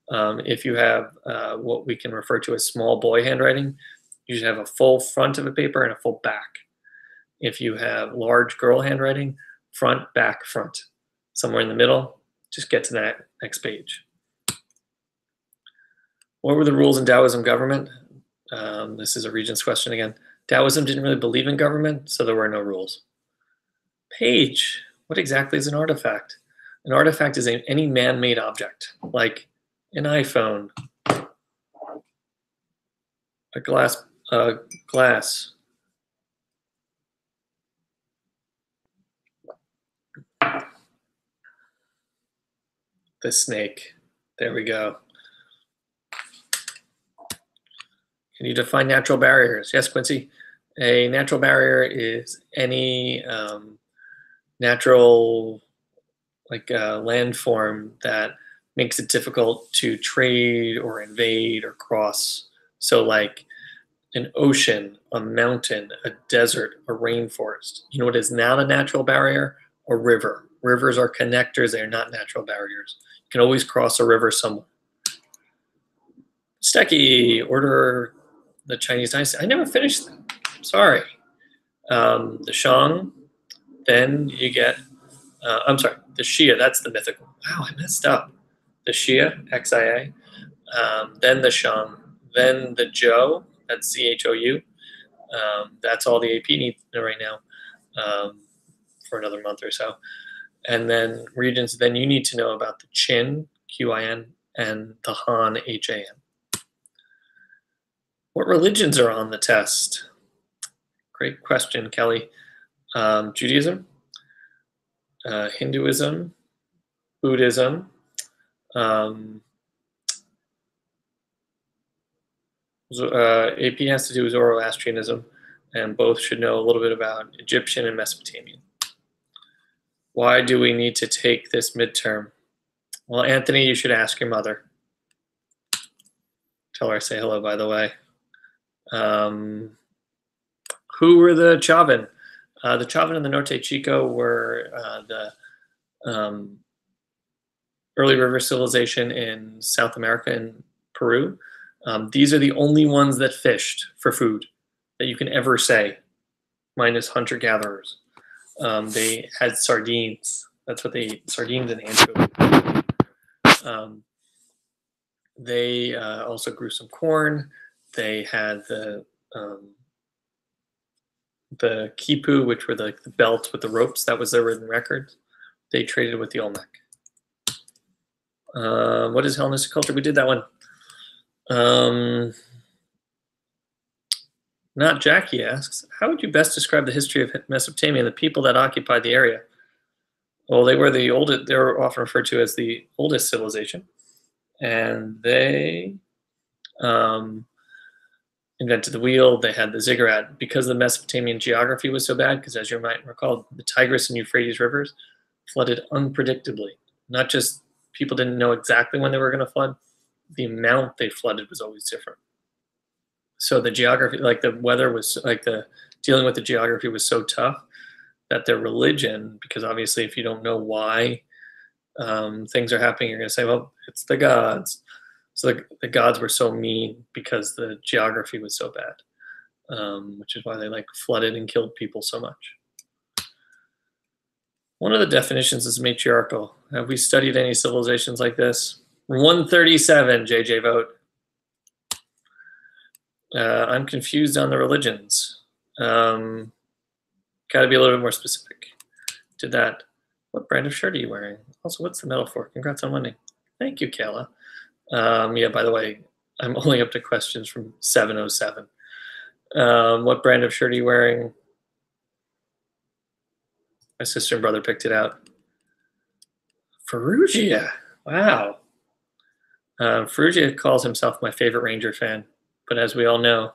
A: If you have what we can refer to as small boy handwriting, you should have a full front of a paper and a full back. If you have large girl handwriting, front, back, front. Somewhere in the middle, just get to that next page. What were the rules in Taoism government? This is a Regent's question again. Taoism didn't really believe in government, so there were no rules. Page, what exactly is an artifact? An artifact is any man-made object, like an iPhone, a glass, the snake. There we go. Can you define natural barriers? Yes, Quincy. A natural barrier is any natural landform that makes it difficult to trade or invade or cross. So like an ocean, a mountain, a desert, a rainforest. You know what is not a natural barrier? A river. Rivers are connectors. They are not natural barriers. You can always cross a river somewhere. Stecky, order the Chinese dynasty. I never finished them. Sorry. The Shang, then you get, I'm sorry, the Xia, that's the mythical. Wow, I messed up. The Xia, Xia, then the Shang, then the Zhou, that's Zhou. That's all the AP needs to know right now for another month or so. And then regions, then you need to know about the Qin, Qin, and the Han, Han. What religions are on the test? Great question, Kelly. Judaism, Hinduism, Buddhism, AP has to do with Zoroastrianism, and both should know a little bit about Egyptian and Mesopotamian. Why do we need to take this midterm? Well, Anthony, you should ask your mother. Tell her I say hello, by the way. Who were the Chavan? The Chavan and the Norte Chico were the early river civilization in South America and Peru. These are the only ones that fished for food that you can ever say, minus hunter-gatherers. They had sardines. That's what they ate, sardines and anchovies. They also grew some corn. They had the quipu, which were the belts with the ropes. That was their written record. They traded with the Olmec. What is Hellenistic culture? We did that one. Not Jackie asks, how would you best describe the history of Mesopotamia and the people that occupied the area? Well, they were the oldest. They were often referred to as the oldest civilization, and they invented the wheel. They had the ziggurat because the Mesopotamian geography was so bad. Because as you might recall, the Tigris and Euphrates rivers flooded unpredictably. Not just people didn't know exactly when they were going to flood; the amount they flooded was always different. So the geography, like the weather was, like the dealing with the geography was so tough that their religion, because obviously if you don't whihy things are happening, you're going to say, well, it's the gods. So the gods were so mean because the geography was so bad, which is why they like flooded and killed people so much. One of the definitions is matriarchal. Have we studied any civilizations like this? 137, JJ vote. I'm confused on the religions. Got to be a little bit more specific. Did that. What brand of shirt are you wearing? Also, what's the medal for? Congrats on winning. Thank you, Kayla. Yeah, by the way, I'm only up to questions from 707. What brand of shirt are you wearing? My sister and brother picked it out. Ferrugia. Wow. Ferrugia calls himself my favorite Ranger fan. But as we all know,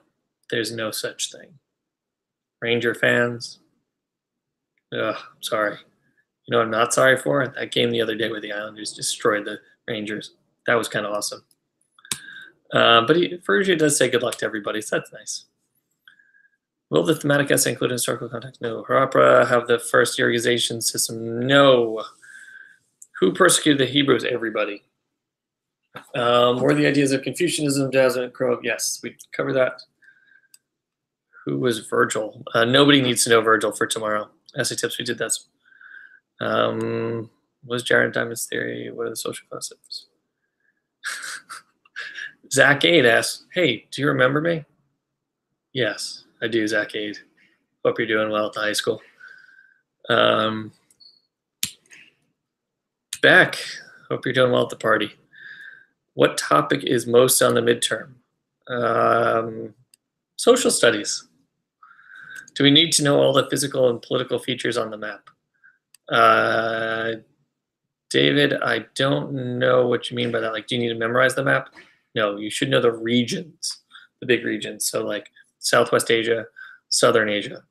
A: there's no such thing. Ranger fans, ugh, I'm sorry. You know what I'm not sorry for? That game the other day where the Islanders destroyed the Rangers. That was kind of awesome. But Ferrugia does say good luck to everybody, so that's nice. Will the thematic essay include historical context? No. Harappa have the first irrigation system? No. Who persecuted the Hebrews? Everybody. Were the ideas of Confucianism, Taoism, and Crow? Yes, we covered that. Who was Virgil? Nobody needs to know Virgil for tomorrow. Essay tips, we did that. Was Jared Diamond's theory? What are the social concepts? Zach Aid asks, hey, do you remember me? Yes, I do, Zach Aid. Hope you're doing well at the high school. Beck, hope you're doing well at the party. What topic is most on the midterm? Social studies. Do we need to know all the physical and political features on the map? David, I don't know what you mean by that. Like, do you need to memorize the map? No, you should know the regions, the big regions. So like Southwest Asia, Southern Asia,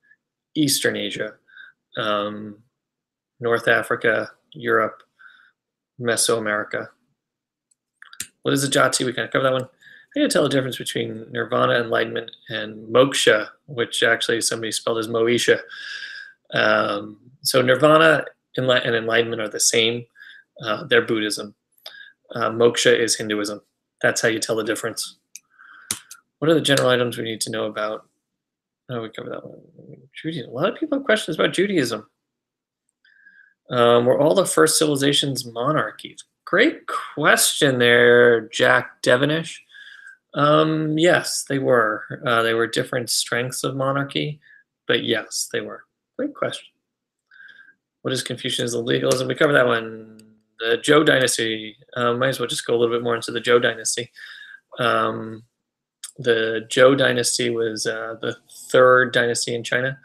A: Eastern Asia, North Africa, Europe, Mesoamerica. What is a jati? We kind of cover that one. How do you tell the difference between nirvana, enlightenment, and moksha, which actually somebody spelled as moesha? So nirvana and enlightenment are the same. They're Buddhism. Moksha is Hinduism. That's how you tell the difference. What are the general items we need to know about? Oh, we covered that one. Judaism. A lot of people have questions about Judaism. Were all the first civilizations monarchies? Great question there, Jack Devonish. Yes, they were. They were different strengths of monarchy, but yes, they were. Great question. What is Confucianism, legalism? We covered that one. The Zhou dynasty. Might as well just go a little bit more into the Zhou dynasty. The Zhou dynasty was the third dynasty in China.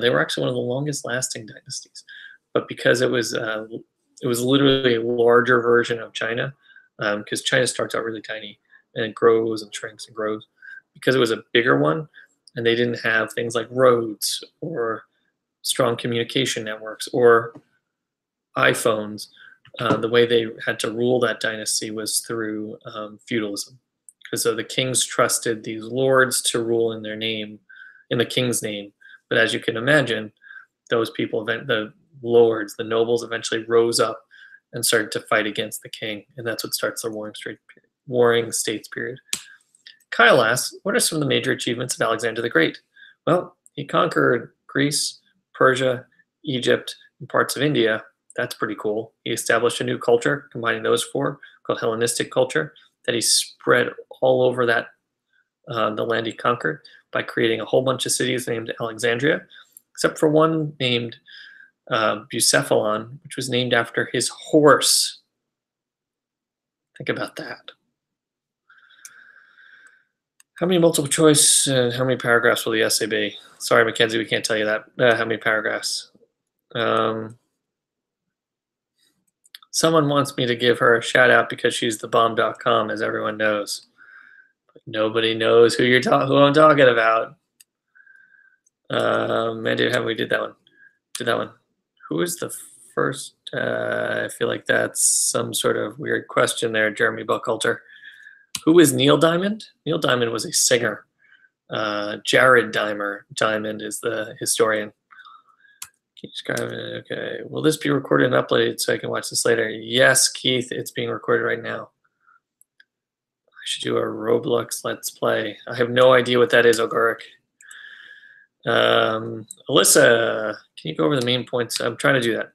A: They were actually one of the longest lasting dynasties, but because it was literally a larger version of China, because China starts out really tiny and it grows and shrinks and grows. Because it was a bigger one, and they didn't have things like roads or strong communication networks or iPhones. The way they had to rule that dynasty was through feudalism, because so the kings trusted these lords to rule in their name, in the king's name. But as you can imagine, those people, the lords, the nobles, eventually rose up and started to fight against the king, and that's what starts the Warring States period. Kyle asks, what are some of the major achievements of Alexander the Great? Well, he conquered Greece, Persia, Egypt, and parts of India, That's pretty cool. He established a new culture, combining those four, called Hellenistic culture, that he spread all over that the land he conquered by creating a whole bunch of cities named Alexandria, except for one named Bucephalon, which was named after his horse. Think about that. How many multiple choice and how many paragraphs will the essay be? Sorry, Mackenzie, we can't tell you that. How many paragraphs? Someone wants me to give her a shout out because she's thebomb.com, as everyone knows. But nobody knows who I'm talking about. Mandy, how we did that one? Who is the first? I feel like that's some sort of weird question there, Jeremy Buckhalter. Who is Neil Diamond? Neil Diamond was a singer. Jared Diamond is the historian. Can you describe it? Okay. Will this be recorded and uploaded so I can watch this later? Yes, Keith, it's being recorded right now. I should do a Roblox Let's Play. I have no idea what that is, Oguric. Alyssa, can you go over the main points? I'm trying to do that.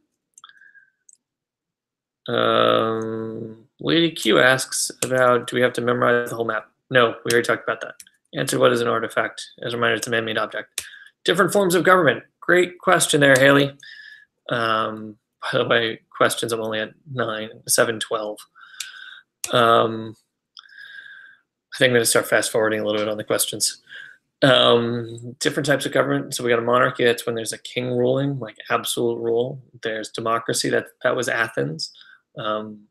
A: Lady Q asks about, do we have to memorize the whole map? No, we already talked about that. Answer, what is an artifact? As a reminder, it's a man-made object. Different forms of government. Great question there, Haley. By the way, questions, I'm only at 7:12. I think I'm going to start fast forwarding a little bit on the questions. Different types of government. So we got a monarchy. That's when there's a king ruling, like absolute rule. There's democracy. That was Athens,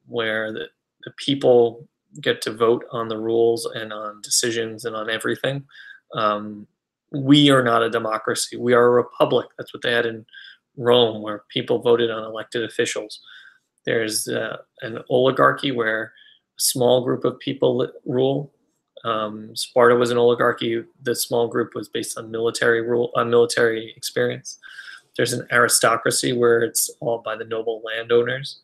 A: where the people get to vote on the rules and on decisions and on everything. We are not a democracy. We are a republic. That's what they had in Rome, where people voted on elected officials. There's an oligarchy where a small group of people rule. Sparta was an oligarchy. The small group was based on military experience. There's an aristocracy where it's all by the noble landowners.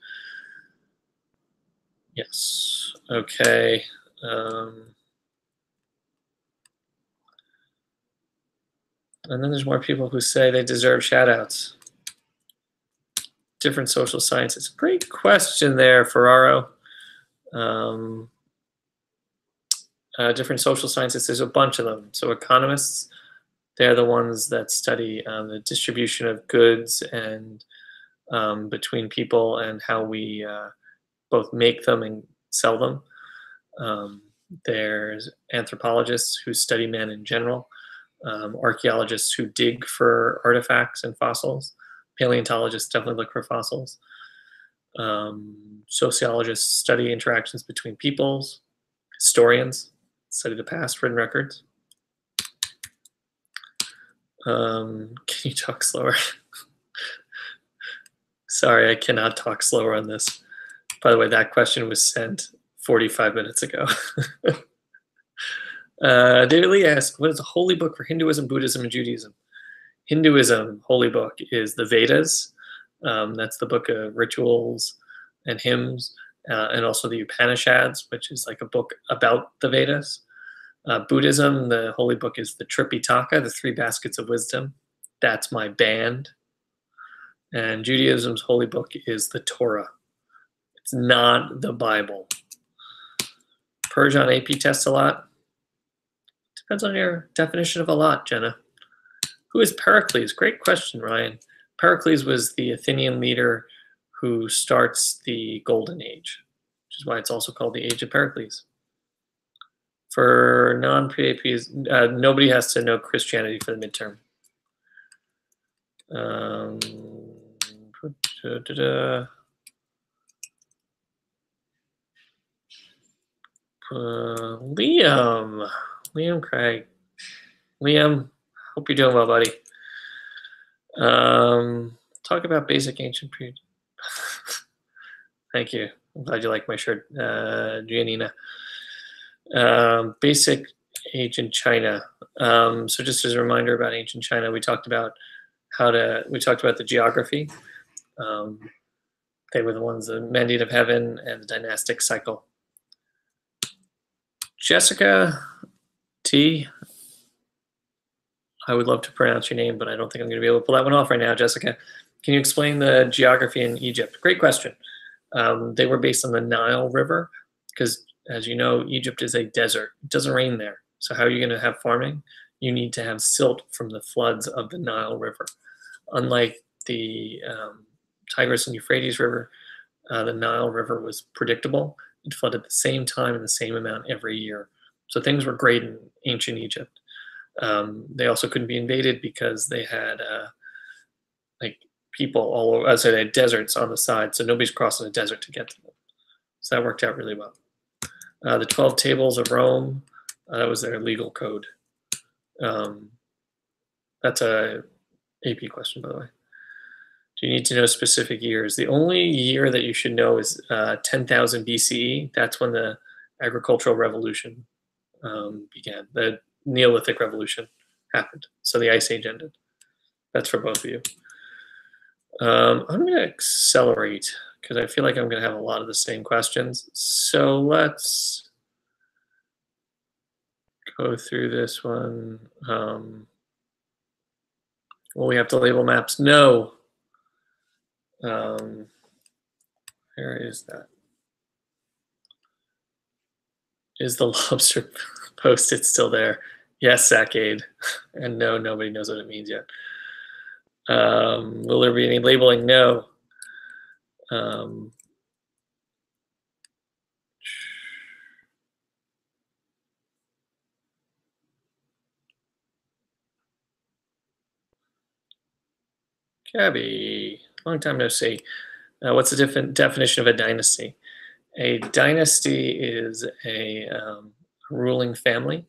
A: Yes. Okay. And then there's more people who say they deserve shout-outs. Different social sciences. Great question there, Ferraro. Different social sciences, there's a bunch of them. So economists, they're the ones that study the distribution of goods and between people and how we both make them and sell them. There's anthropologists who study men in general. Archaeologists who dig for artifacts and fossils. Paleontologists definitely look for fossils. Sociologists study interactions between peoples. Historians study the past, written records. Can you talk slower? Sorry, I cannot talk slower on this. By the way, that question was sent 45 minutes ago. David Lee asks, what is a holy book for Hinduism, Buddhism, and Judaism? Hinduism, holy book, is the Vedas. That's the book of rituals and hymns, and also the Upanishads, which is like a book about the Vedas. Buddhism, the holy book is the Tripitaka, the Three Baskets of Wisdom. That's my band. And Judaism's holy book is the Torah. It's not the Bible. Persian AP tests a lot. Depends on your definition of a lot, Jenna. Who is Pericles? Great question, Ryan. Pericles was the Athenian leader who starts the Golden Age, which is why it's also called the Age of Pericles. For non-PAPs, nobody has to know Christianity for the midterm. Liam Craig. Liam, hope you're doing well, buddy. Talk about basic ancient period. Thank you. I'm glad you like my shirt, Giannina. Basic ancient China. So just as a reminder about ancient China, we talked about the geography. They were the ones, the mandate of heaven and the dynastic cycle. Jessica T. I would love to pronounce your name, but I don't think I'm going to be able to pull that one off right now, Jessica. Can you explain the geography in Egypt? Great question. They were based on the Nile River because, as you know, Egypt is a desert. It doesn't rain there. So how are you going to have farming? You need to have silt from the floods of the Nile River. Unlike the Tigris and Euphrates River, the Nile River was predictable. It flooded at the same time and the same amount every year. So things were great in ancient Egypt. They also couldn't be invaded because they had like people all over. So they had deserts on the side, so nobody's crossing a desert to get to them. So that worked out really well. The 12 Tables of Rome, that was their legal code. That's a AP question, by the way. Do you need to know specific years? The only year that you should know is 10,000 BCE. That's when the agricultural revolution began. The Neolithic revolution happened. So the Ice Age ended. That's for both of you. I'm going to accelerate because I feel like I'm going to have a lot of the same questions. So let's go through this one. Will we have to label maps? No. Where is that? Is the lobster post-it still there? Yes, Saccade. And no, nobody knows what it means yet. Will there be any labeling? No. Gabby, long time no see. What's the different definition of a dynasty? A dynasty is a ruling family,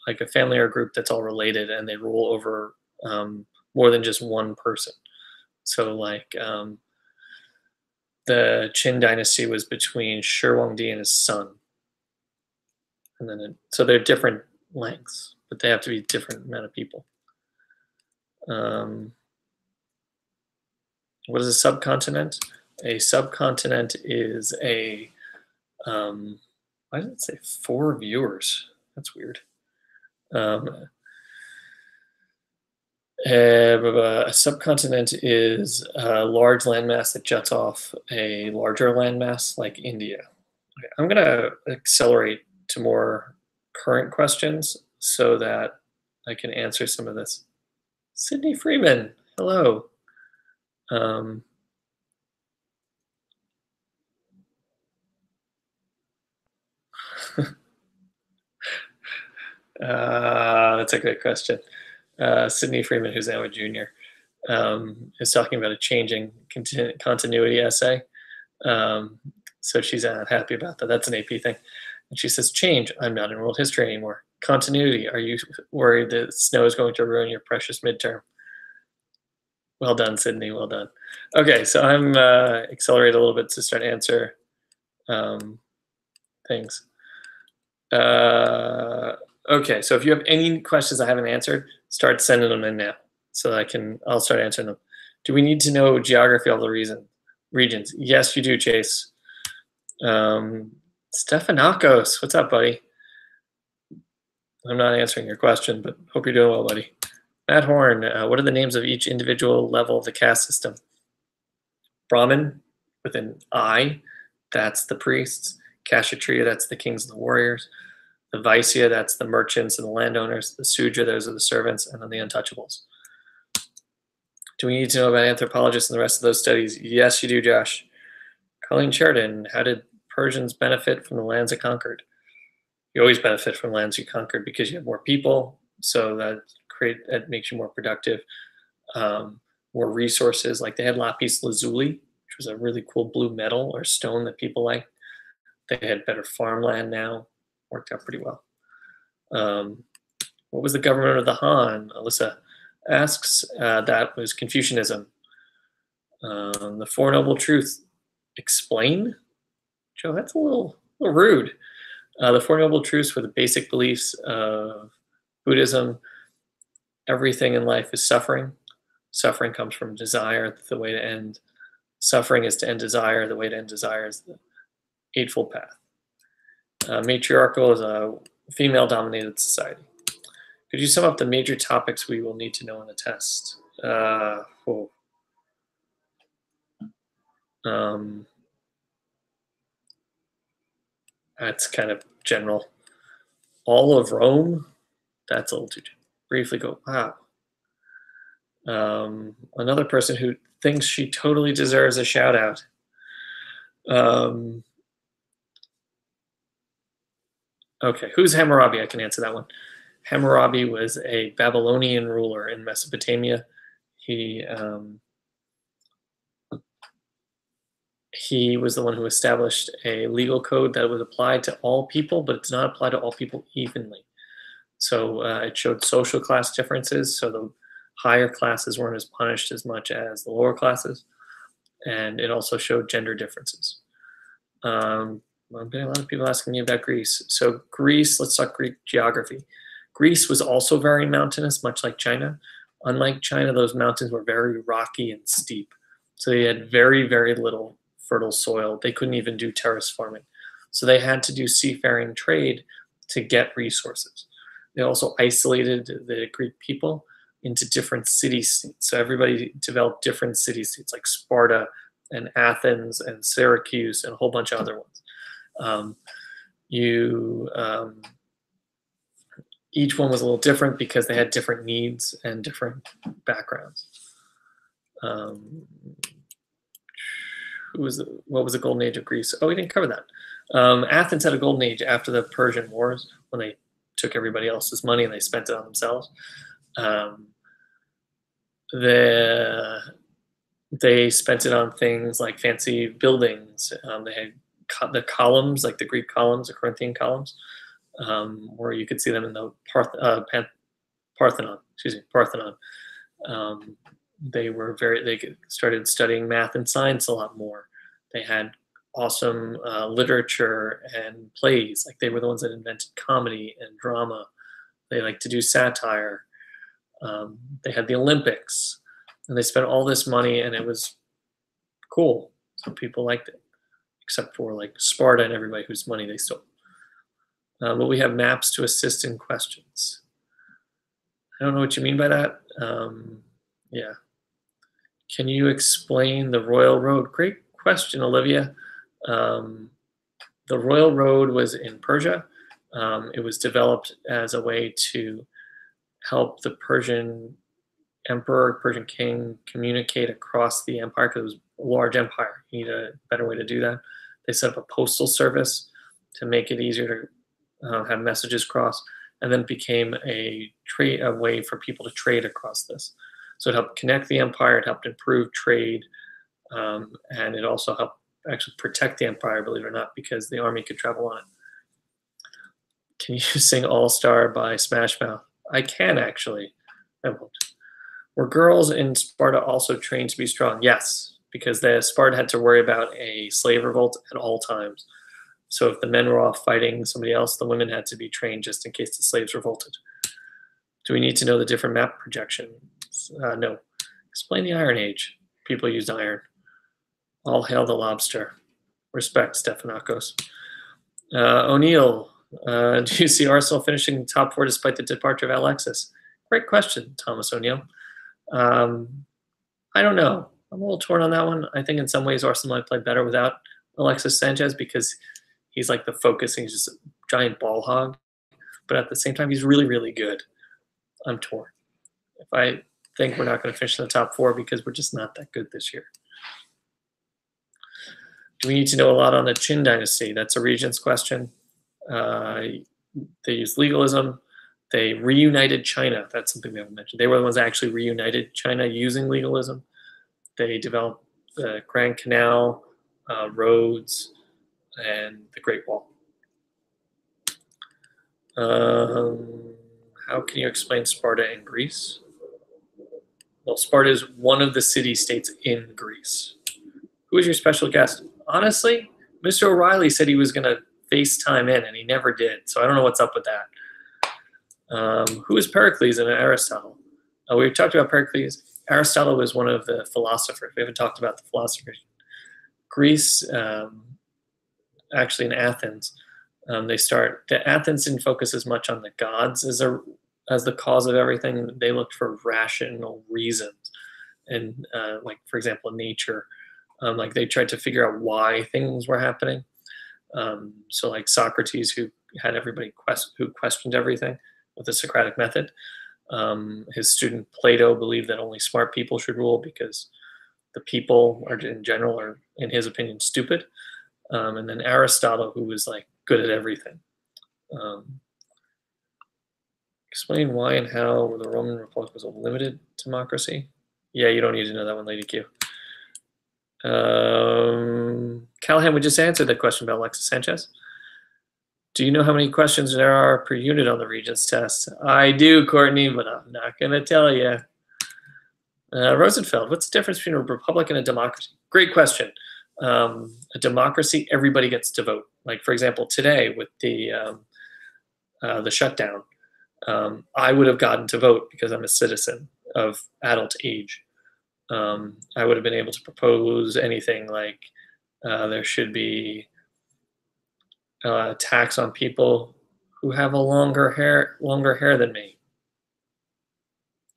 A: like a family or a group that's all related, and they rule over more than just one person. So, like the Qin dynasty was between Shi Huangdi and his son, and then so they're different lengths, but they have to be a different amount of people. What is a subcontinent? A subcontinent is a, why did it say 4 viewers? That's weird. A subcontinent is a large landmass that juts off a larger landmass like India. Okay, I'm going to accelerate to more current questions so that I can answer some of this. Sydney Freeman, hello. That's a great question. Sydney Freeman, who's now a junior, is talking about a changing continuity essay. So she's not happy about that. That's an AP thing. And she says, change, I'm not in world history anymore. Continuity, are you worried that snow is going to ruin your precious midterm? Well done, Sydney, well done. Okay, so I'm accelerate a little bit to start answer things. Okay, so if you have any questions I haven't answered, start sending them in now so that I'll start answering them. Do we need to know geography of the regions? Yes, you do, Chase. Stephanakos, what's up, buddy? I'm not answering your question, but hope you're doing well, buddy. Matt Horn, what are the names of each individual level of the caste system? Brahmin, with an I, that's the priests. Kshatriya, that's the kings and the warriors. The Vaisya, that's the merchants and the landowners. The Sudra, those are the servants, and then the untouchables. Do we need to know about anthropologists and the rest of those studies? Yes, you do, Josh. Colleen Sheridan, how did Persians benefit from the lands they conquered? You always benefit from lands you conquered because you have more people, so that makes you more productive. More resources, like they had lapis lazuli, which was a really cool blue metal or stone that people liked. They had better farmland now. Worked out pretty well. What was the government of the Han? Alyssa asks. That was Confucianism. The Four Noble Truths. Explain? Joe, that's a little rude. The Four Noble Truths were the basic beliefs of Buddhism. Everything in life is suffering. Suffering comes from desire. The way to end suffering is to end desire. The way to end desire is the Eightfold Path. Matriarchal is a female-dominated society. Could you sum up the major topics we will need to know in the test? Um, that's kind of general. All of Rome, that's a little too briefly go, wow. Another person who thinks she totally deserves a shout out. Okay, who's Hammurabi? I can answer that one. Hammurabi was a Babylonian ruler in Mesopotamia. He was the one who established a legal code that would apply to all people, but it's not applied to all people evenly. So it showed social class differences. So the higher classes weren't as punished as much as the lower classes. And it also showed gender differences. I'm getting a lot of people asking me about Greece. So Greece, let's talk Greek geography. Greece was also very mountainous, much like China. Unlike China, those mountains were very rocky and steep. So they had very, very little fertile soil. They couldn't even do terrace farming. So they had to do seafaring trade to get resources. They also isolated the Greek people into different city-states. So everybody developed different city-states like Sparta and Athens and Syracuse and a whole bunch of other ones. Each one was a little different because they had different needs and different backgrounds. What was the golden age of Greece? Oh, we didn't cover that. Athens had a golden age after the Persian Wars when they took everybody else's money and they spent it on themselves. They spent it on things like fancy buildings. They had the columns, like the Greek columns, the Corinthian columns, where you could see them in the Parthenon. They started studying math and science a lot more. They had awesome literature and plays. Like they were the ones that invented comedy and drama. They liked to do satire. They had the Olympics, and they spent all this money, and it was cool. So people liked it, except for like Sparta and everybody whose money they stole. But we have maps to assist in questions. I don't know what you mean by that. Yeah. Can you explain the Royal Road? Great question, Olivia. The Royal Road was in Persia. It was developed as a way to help the Persian emperor, Persian king communicate across the empire because it was a large empire. You need a better way to do that. They set up a postal service to make it easier to have messages cross, and then it became a way for people to trade across this. So it helped connect the empire, it helped improve trade, and it also helped actually protect the empire, believe it or not, because the army could travel on it. Can you sing All Star by Smash Mouth? I can actually. I won't. Were girls in Sparta also trained to be strong? Yes, because Sparta had to worry about a slave revolt at all times. So if the men were off fighting somebody else, the women had to be trained just in case the slaves revolted. Do we need to know the different map projections? No. Explain the Iron Age. People used iron. All hail the lobster. Respect, Stephanakos. O'Neill, do you see Arsenal finishing the top 4 despite the departure of Alexis? Great question, Thomas O'Neill. I don't know. I'm a little torn on that one. I think in some ways Arsenal might play better without Alexis Sanchez because he's like the focus. He's just a giant ball hog. But at the same time, he's really, really good. I'm torn. If I think we're not going to finish in the top 4 because we're just not that good this year. Do we need to know a lot on the Qin dynasty? That's a regent's question. They used legalism. They reunited China. That's something we haven't mentioned. They were the ones that actually reunited China using legalism. They developed the Grand Canal, roads, and the Great Wall. How can you explain Sparta in Greece? Well, Sparta is one of the city-states in Greece. Who is your special guest? Honestly, Mr. O'Reilly said he was going to FaceTime in, and he never did. So I don't know what's up with that. Who is Pericles and Aristotle? We talked about Pericles. Aristotle was one of the philosophers. We haven't talked about the philosophers. Greece, actually in Athens, Athens didn't focus as much on the gods as the cause of everything. They looked for rational reasons, and like for example, nature. Like they tried to figure out why things were happening. So like Socrates, who had everybody who questioned everything with the Socratic method. His student Plato believed that only smart people should rule because the people are in general are, in his opinion, stupid. And then Aristotle, who was like good at everything. Explain why and how the Roman Republic was a limited democracy. Yeah, you don't need to know that one, Lady Q. Callahan, we just answered that question about Alexis Sanchez. Do you know how many questions there are per unit on the Regents test? I do, Courtney, but I'm not going to tell you. Rosenfeld, what's the difference between a republic and a democracy? Great question. A democracy, everybody gets to vote. Like, for example, today with the shutdown, I would have gotten to vote because I'm a citizen of adult age. I would have been able to propose anything like there should be a tax on people who have a longer hair than me.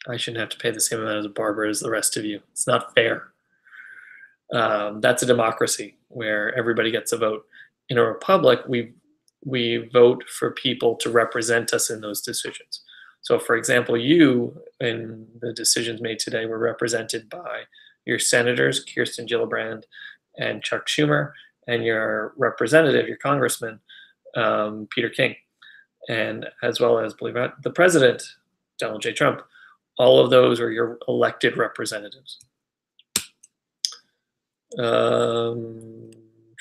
A: I shouldn't have to pay the same amount as a barber as the rest of you. It's not fair. That's a democracy where everybody gets a vote. In a republic, we vote for people to represent us in those decisions. So, for example, you, in the decisions made today, were represented by your senators, Kirsten Gillibrand and Chuck Schumer, and your representative, your congressman, Peter King, and as well as, believe it or not, the president, Donald J. Trump. All of those are your elected representatives.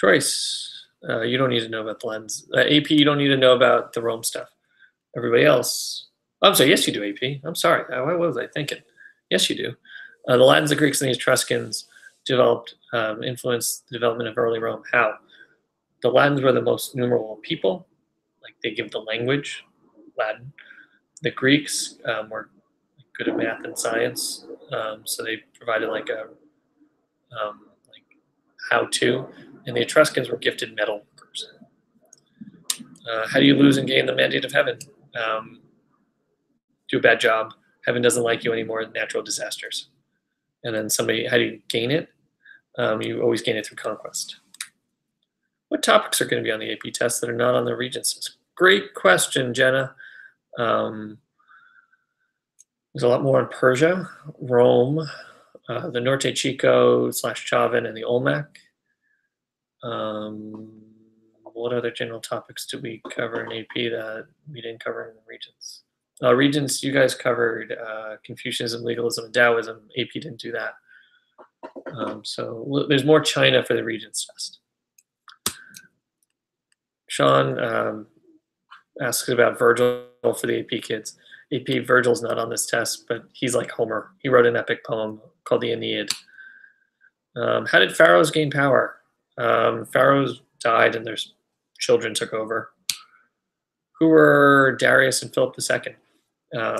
A: Joyce, you don't need to know about the lens. AP, you don't need to know about the Rome stuff. Everybody else, I'm sorry, yes you do, AP. I'm sorry, what was I thinking? Yes you do. The Latins, the Greeks, and the Etruscans developed, influenced the development of early Rome. How? The Latins were the most numerable people, like they give the language, Latin. The Greeks were good at math and science, so they provided like a like how-to, and the Etruscans were gifted metal workers. How do you lose and gain the mandate of heaven? Do a bad job. Heaven doesn't like you anymore. Natural disasters. And then how do you gain it? You always gain it through conquest. What topics are going to be on the AP test that are not on the Regents? Great question, Jenna. There's a lot more on Persia, Rome, the Norte Chico / Chauvin, and the Olmec. What other general topics did we cover in AP that we didn't cover in the Regents? Regents, you guys covered Confucianism, legalism, and Taoism. AP didn't do that. So there's more China for the Regents test. Sean asks about Virgil for the AP kids. AP Virgil's not on this test, but he's like Homer. He wrote an epic poem called the Aeneid. How did pharaohs gain power? Pharaohs died and their children took over. Who were Darius and Philip II?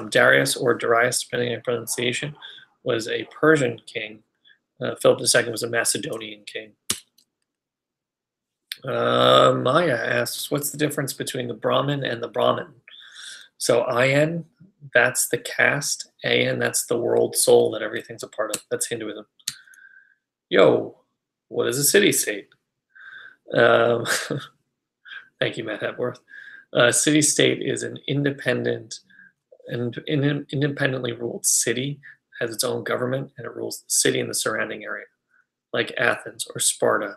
A: Darius, or Darius, depending on pronunciation, was a Persian king. Philip II was a Macedonian king. Maya asks, what's the difference between the Brahmin and the Brahmin? So IN, that's the caste. AN, that's the world soul that everything's a part of. That's Hinduism. Yo, what is a city-state? Thank you, Matt Hepworth. City-state is an independent and independently ruled city, has its own government, and it rules the city and the surrounding area, like Athens or Sparta.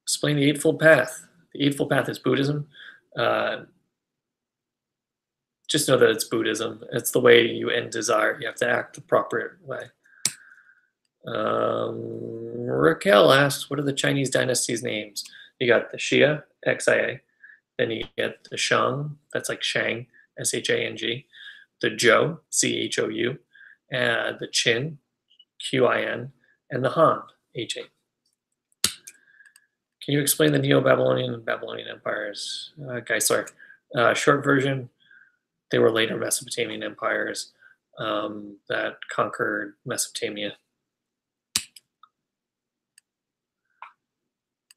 A: Explain the Eightfold Path. The Eightfold Path is Buddhism. Just know that it's Buddhism. It's the way you end desire. You have to act the proper way. Raquel asks, what are the Chinese dynasties' names? You got the Xia, XIA. Then you get the Shang, that's like Shang, SHANG. The Zhou, CHOU. The Qin, QIN. And the Han, HA. Can you explain the Neo-Babylonian and Babylonian empires? Geisler. Short version, they were later Mesopotamian empires that conquered Mesopotamia.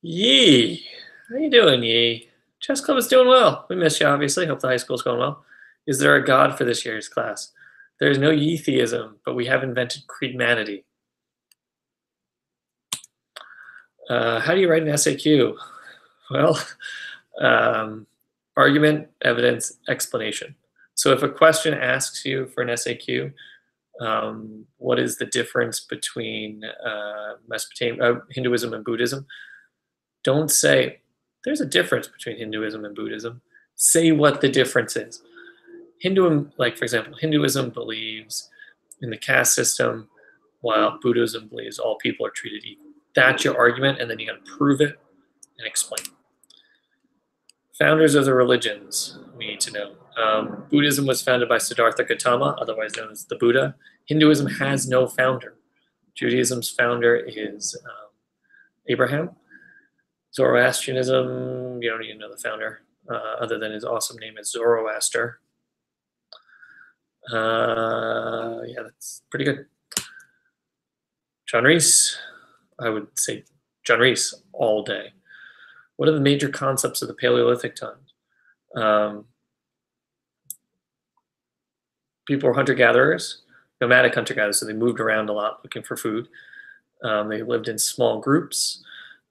A: Yee, how you doing, Yee? Chess Club is doing well. We miss you, obviously. Hope the high school's going well. Is there a god for this year's class? There is no Yeetheism, but we have invented Kreidmanity. How do you write an SAQ? Well, um, argument, evidence, explanation. So if a question asks you for an SAQ, what is the difference between Mesopotamia, Hinduism and Buddhism? Don't say there's a difference between Hinduism and Buddhism. Say what the difference is. Hinduism, like for example, Hinduism believes in the caste system, while Buddhism believes all people are treated equal. That's your argument, and then you got to prove it and explain. Founders of the religions, we need to know. Buddhism was founded by Siddhartha Gautama, otherwise known as the Buddha. Hinduism has no founder. Judaism's founder is Abraham. Zoroastrianism, you don't even know the founder, other than his awesome name is Zoroaster. Yeah, that's pretty good. John Reese, I would say John Reese all day. What are the major concepts of the Paleolithic times? People were hunter-gatherers, nomadic hunter-gatherers, so they moved around a lot looking for food. They lived in small groups.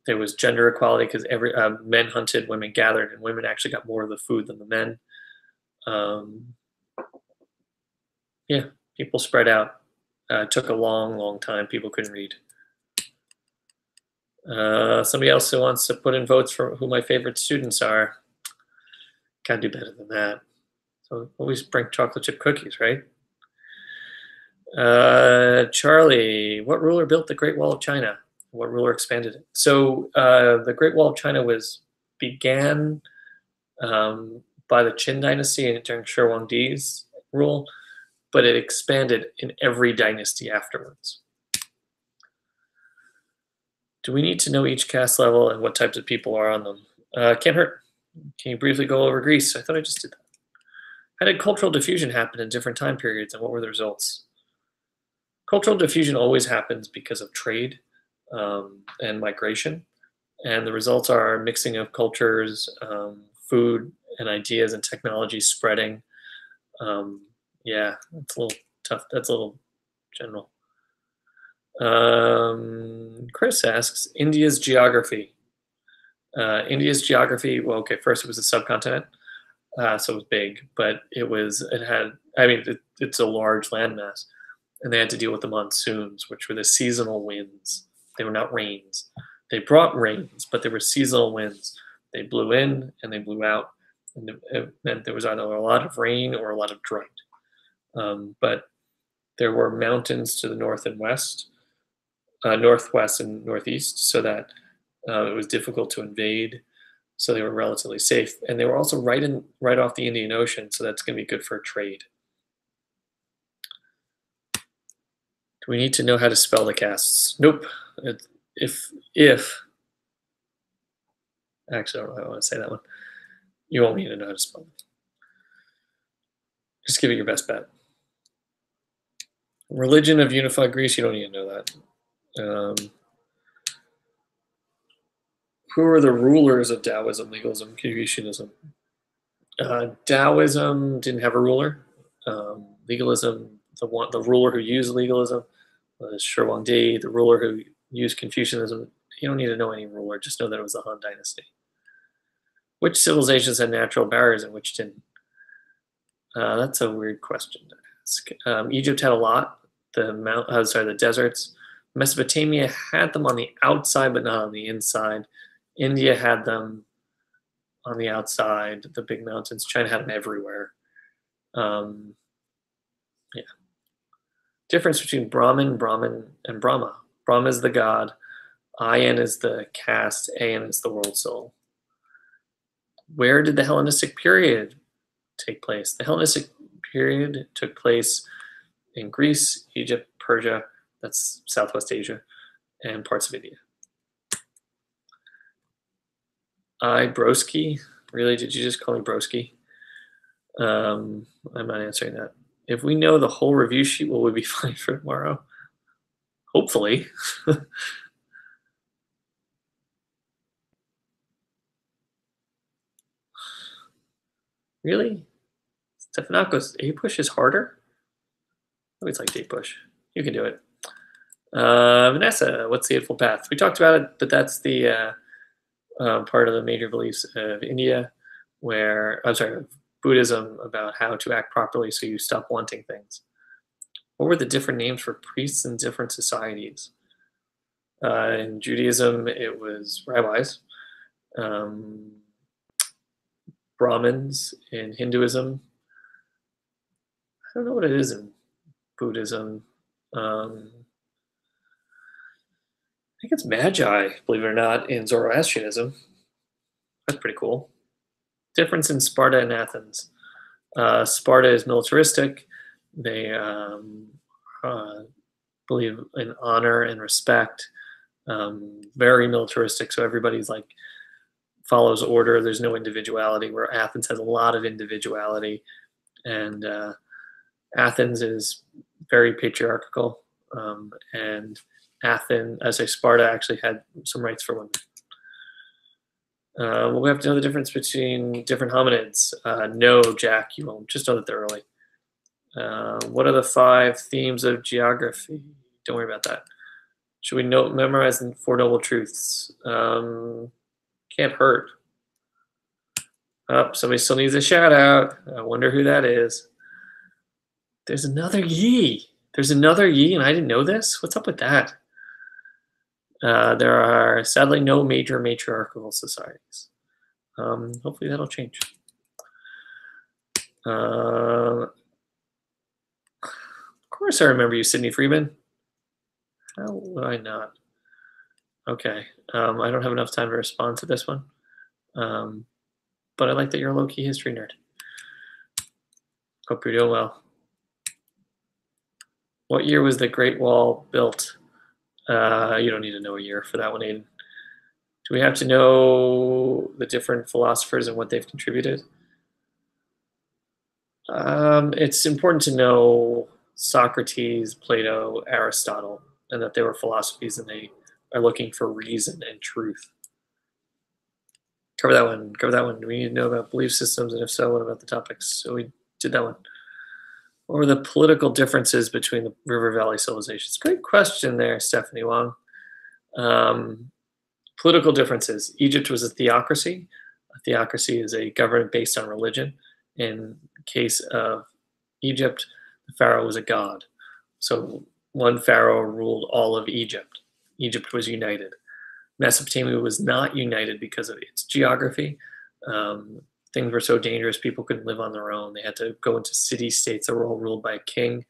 A: There was gender equality because men hunted, women gathered, and women actually got more of the food than the men. Yeah, people spread out. It took a long, long time. People couldn't read. Somebody else who wants to put in votes for who my favorite students are. Gotta do better than that. So always bring chocolate chip cookies, right? Charlie, what ruler built the Great Wall of China? What ruler expanded it? So the Great Wall of China began by the Qin dynasty and during Shi Huangdi's rule, but it expanded in every dynasty afterwards. Do we need to know each caste level and what types of people are on them? Can't hurt. Can you briefly go over Greece? I thought I just did that. How did cultural diffusion happen in different time periods and what were the results? Cultural diffusion always happens because of trade and migration. And the results are mixing of cultures, food and ideas and technology spreading. Yeah, that's a little tough. That's a little general. Chris asks, India's geography. India's geography, well, okay, first it was a subcontinent, so it was big, but it's a large landmass, and they had to deal with the monsoons, which were the seasonal winds. They were not rains. They brought rains, but they were seasonal winds. They blew in and they blew out, and it meant there was either a lot of rain or a lot of drought. But there were mountains to the north and west, northwest and northeast, so that it was difficult to invade. So they were relatively safe, and they were also right off the Indian Ocean, so that's going to be good for trade. Do we need to know how to spell the castes? Nope. Actually, I don't know how I want to say that one. You won't need to know how to spell them. Just give it your best bet. Religion of unified Greece, you don't need to know that. Who are the rulers of Taoism, legalism, Confucianism? Taoism didn't have a ruler. Legalism, the ruler who used legalism was Shi Huangdi. The ruler who used Confucianism, you don't need to know any ruler, just know that it was the Han Dynasty. Which civilizations had natural barriers and which didn't? That's a weird question to ask. Egypt had a lot. The deserts. Mesopotamia had them on the outside, but not on the inside. India had them on the outside, the big mountains. China had them everywhere. Yeah. Difference between Brahman, and Brahma. Brahma is the god. Ayan is the caste. Ayan is the world soul. Where did the Hellenistic period take place? The Hellenistic period took place in Greece, Egypt, Persia, that's Southwest Asia, and parts of India. Broski? Really, did you just call me Broski? I'm not answering that. If we know the whole review sheet, will we be fine for tomorrow? Hopefully. Really? Stephanakos, A push is harder? I always liked A push. You can do it. Vanessa, what's the Eightfold Path? We talked about it, but that's the part of the major beliefs of India, where, I'm sorry, Buddhism, about how to act properly so you stop wanting things. What were the different names for priests in different societies? In Judaism, it was rabbis. Brahmins in Hinduism. I don't know what it is in Buddhism. I think it's magi, believe it or not, in Zoroastrianism. That's pretty cool. Difference in Sparta and Athens. Sparta is militaristic. They believe in honor and respect. Very militaristic, so everybody's like follows order. There's no individuality, where Athens has a lot of individuality. And Athens is very patriarchal. And Sparta actually had some rights for women. We have to know the difference between different hominids. No, Jack, you won't. Just know that they're early. What are the 5 themes of geography? Don't worry about that. Should we memorize the 4 noble truths? Can't hurt. Oh, somebody still needs a shout out. I wonder who that is. There's another Yi. There's another Yi, and I didn't know this? What's up with that? There are sadly no major matriarchal societies. Hopefully that'll change. Of course I remember you, Sidney Freeman. How would I not? Okay, I don't have enough time to respond to this one. But I like that you're a low-key history nerd. Hope you're doing well. What year was the Great Wall built? You don't need to know a year for that one, Aiden. Do we have to know the different philosophers and what they've contributed? It's important to know Socrates, Plato, Aristotle, and that they were philosophies and they are looking for reason and truth. Cover that one. Cover that one. Do we need to know about belief systems? And if so, what about the topics? So we did that one. What were the political differences between the River Valley civilizations? Great question there, Stephanie Wong. Political differences. Egypt was a theocracy. A theocracy is a government based on religion. In case of Egypt, the pharaoh was a god. So one pharaoh ruled all of Egypt. Egypt was united. Mesopotamia was not united because of its geography. Things were so dangerous, people couldn't live on their own. They had to go into city-states that were all ruled by a king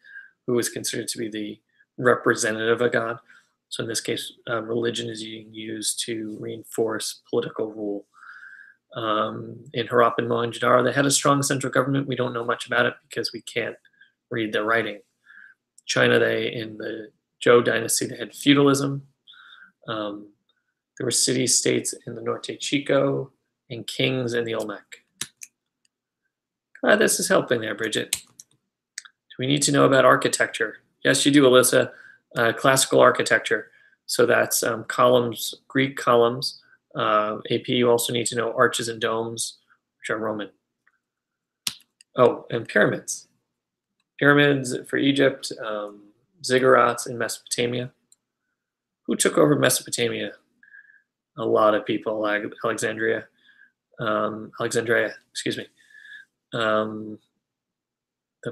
A: who was considered to be the representative of God. So in this case, religion is being used to reinforce political rule. In Harappa and Mohenjo-daro, they had a strong central government. We don't know much about it because we can't read their writing. China, in the Zhou dynasty, they had feudalism. There were city-states in the Norte Chico and kings in the Olmec. Glad this is helping there, Bridget. Do we need to know about architecture? Yes, you do, Alyssa. Classical architecture. So that's columns, Greek columns. AP, you also need to know arches and domes, which are Roman. Oh, and pyramids. Pyramids for Egypt, ziggurats in Mesopotamia. Who took over Mesopotamia? A lot of people. Alexandria, excuse me. The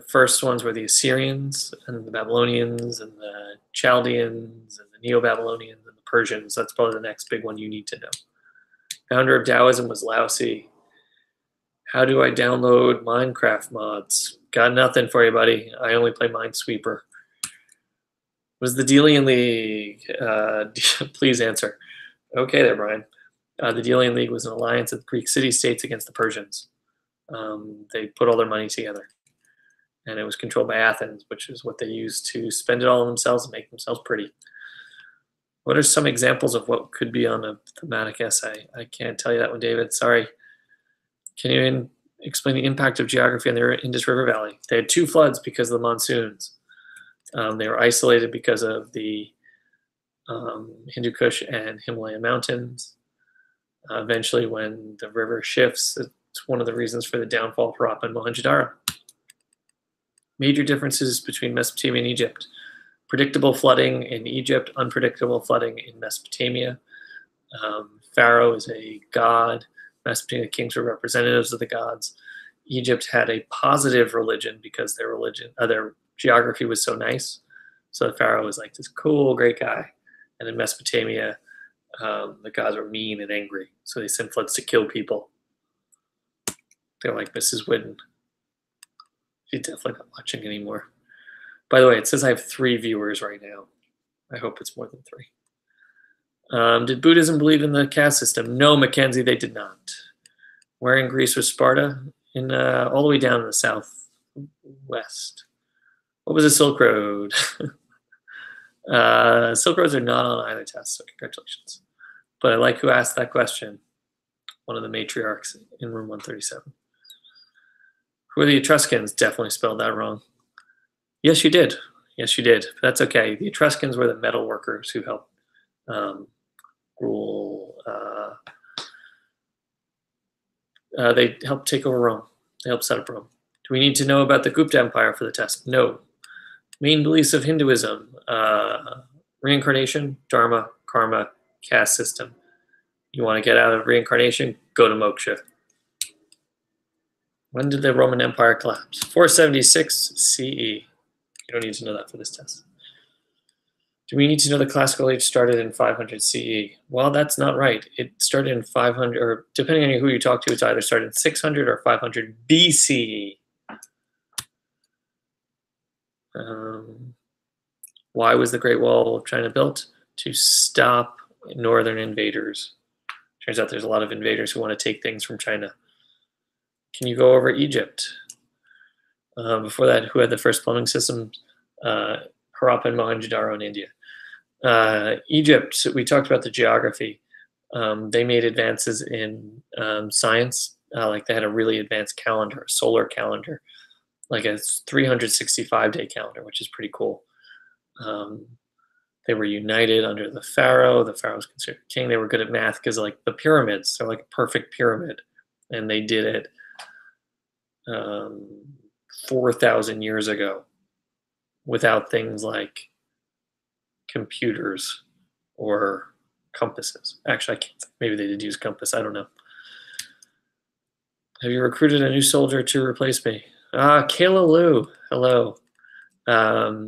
A: first ones were the Assyrians and the Babylonians and the Chaldeans and the Neo-Babylonians and the Persians. That's probably the next big one you need to know. Founder of Taoism was Laozi. How do I download Minecraft mods? Got nothing for you, buddy. I only play Minesweeper. Was the Delian League? Please answer. Okay there, Brian. The Delian League was an alliance of Greek city-states against the Persians. They put all their money together. And it was controlled by Athens, which is what they used to spend it all on themselves and make themselves pretty. What are some examples of what could be on a thematic essay? I can't tell you that one, David. Sorry. Can you explain the impact of geography on the Indus River Valley? They had 2 floods because of the monsoons. They were isolated because of the Hindu Kush and Himalayan mountains. Eventually, when the river shifts, it's one of the reasons for the downfall of Harappa and Mohenjo-daro. Major differences between Mesopotamia and Egypt. predictable flooding in Egypt, unpredictable flooding in Mesopotamia. Pharaoh is a god. Mesopotamia kings were representatives of the gods. Egypt had a positive religion because their geography was so nice. So the Pharaoh was like this cool, great guy. And in Mesopotamia, the gods were mean and angry. So they sent floods to kill people. They're like Mrs. Whidden. She's definitely not watching anymore. By the way, it says I have 3 viewers right now. I hope it's more than 3. Did Buddhism believe in the caste system? No, Mackenzie, they did not. Where in Greece was Sparta? All the way down in the southwest. What was the Silk Road? Silk Roads are not on either test, so congratulations. But I like who asked that question. One of the matriarchs in room 137. Who are the Etruscans? Definitely spelled that wrong. Yes, you did. Yes, you did. But that's okay. The Etruscans were the metal workers who helped rule. They helped take over Rome. They helped set up Rome. Do we need to know about the Gupta Empire for the test? No. Main beliefs of Hinduism: reincarnation, dharma, karma, caste system. You want to get out of reincarnation? Go to moksha. When did the Roman Empire collapse? 476 CE. You don't need to know that for this test. Do we need to know the classical age started in 500 CE? Well, that's not right. It started in 500, or depending on who you talk to, it's either started in 600 or 500 BCE. Why was the Great Wall of China built? To stop northern invaders. Turns out there's a lot of invaders who want to take things from China. Can you go over Egypt? Before that, who had the first plumbing system? Harappa and Mohenjo-daro in India. Egypt, we talked about the geography. They made advances in science. Like they had a really advanced calendar, a solar calendar, like a 365-day calendar, which is pretty cool. They were united under the Pharaoh. The Pharaoh was considered king. They were good at math because like the pyramids, they're like a perfect pyramid. And they did it 4,000 years ago without things like computers or compasses. Actually, I can't. Maybe they did use compass. I don't know. Have you recruited a new soldier to replace me? Kayla Lou. Hello.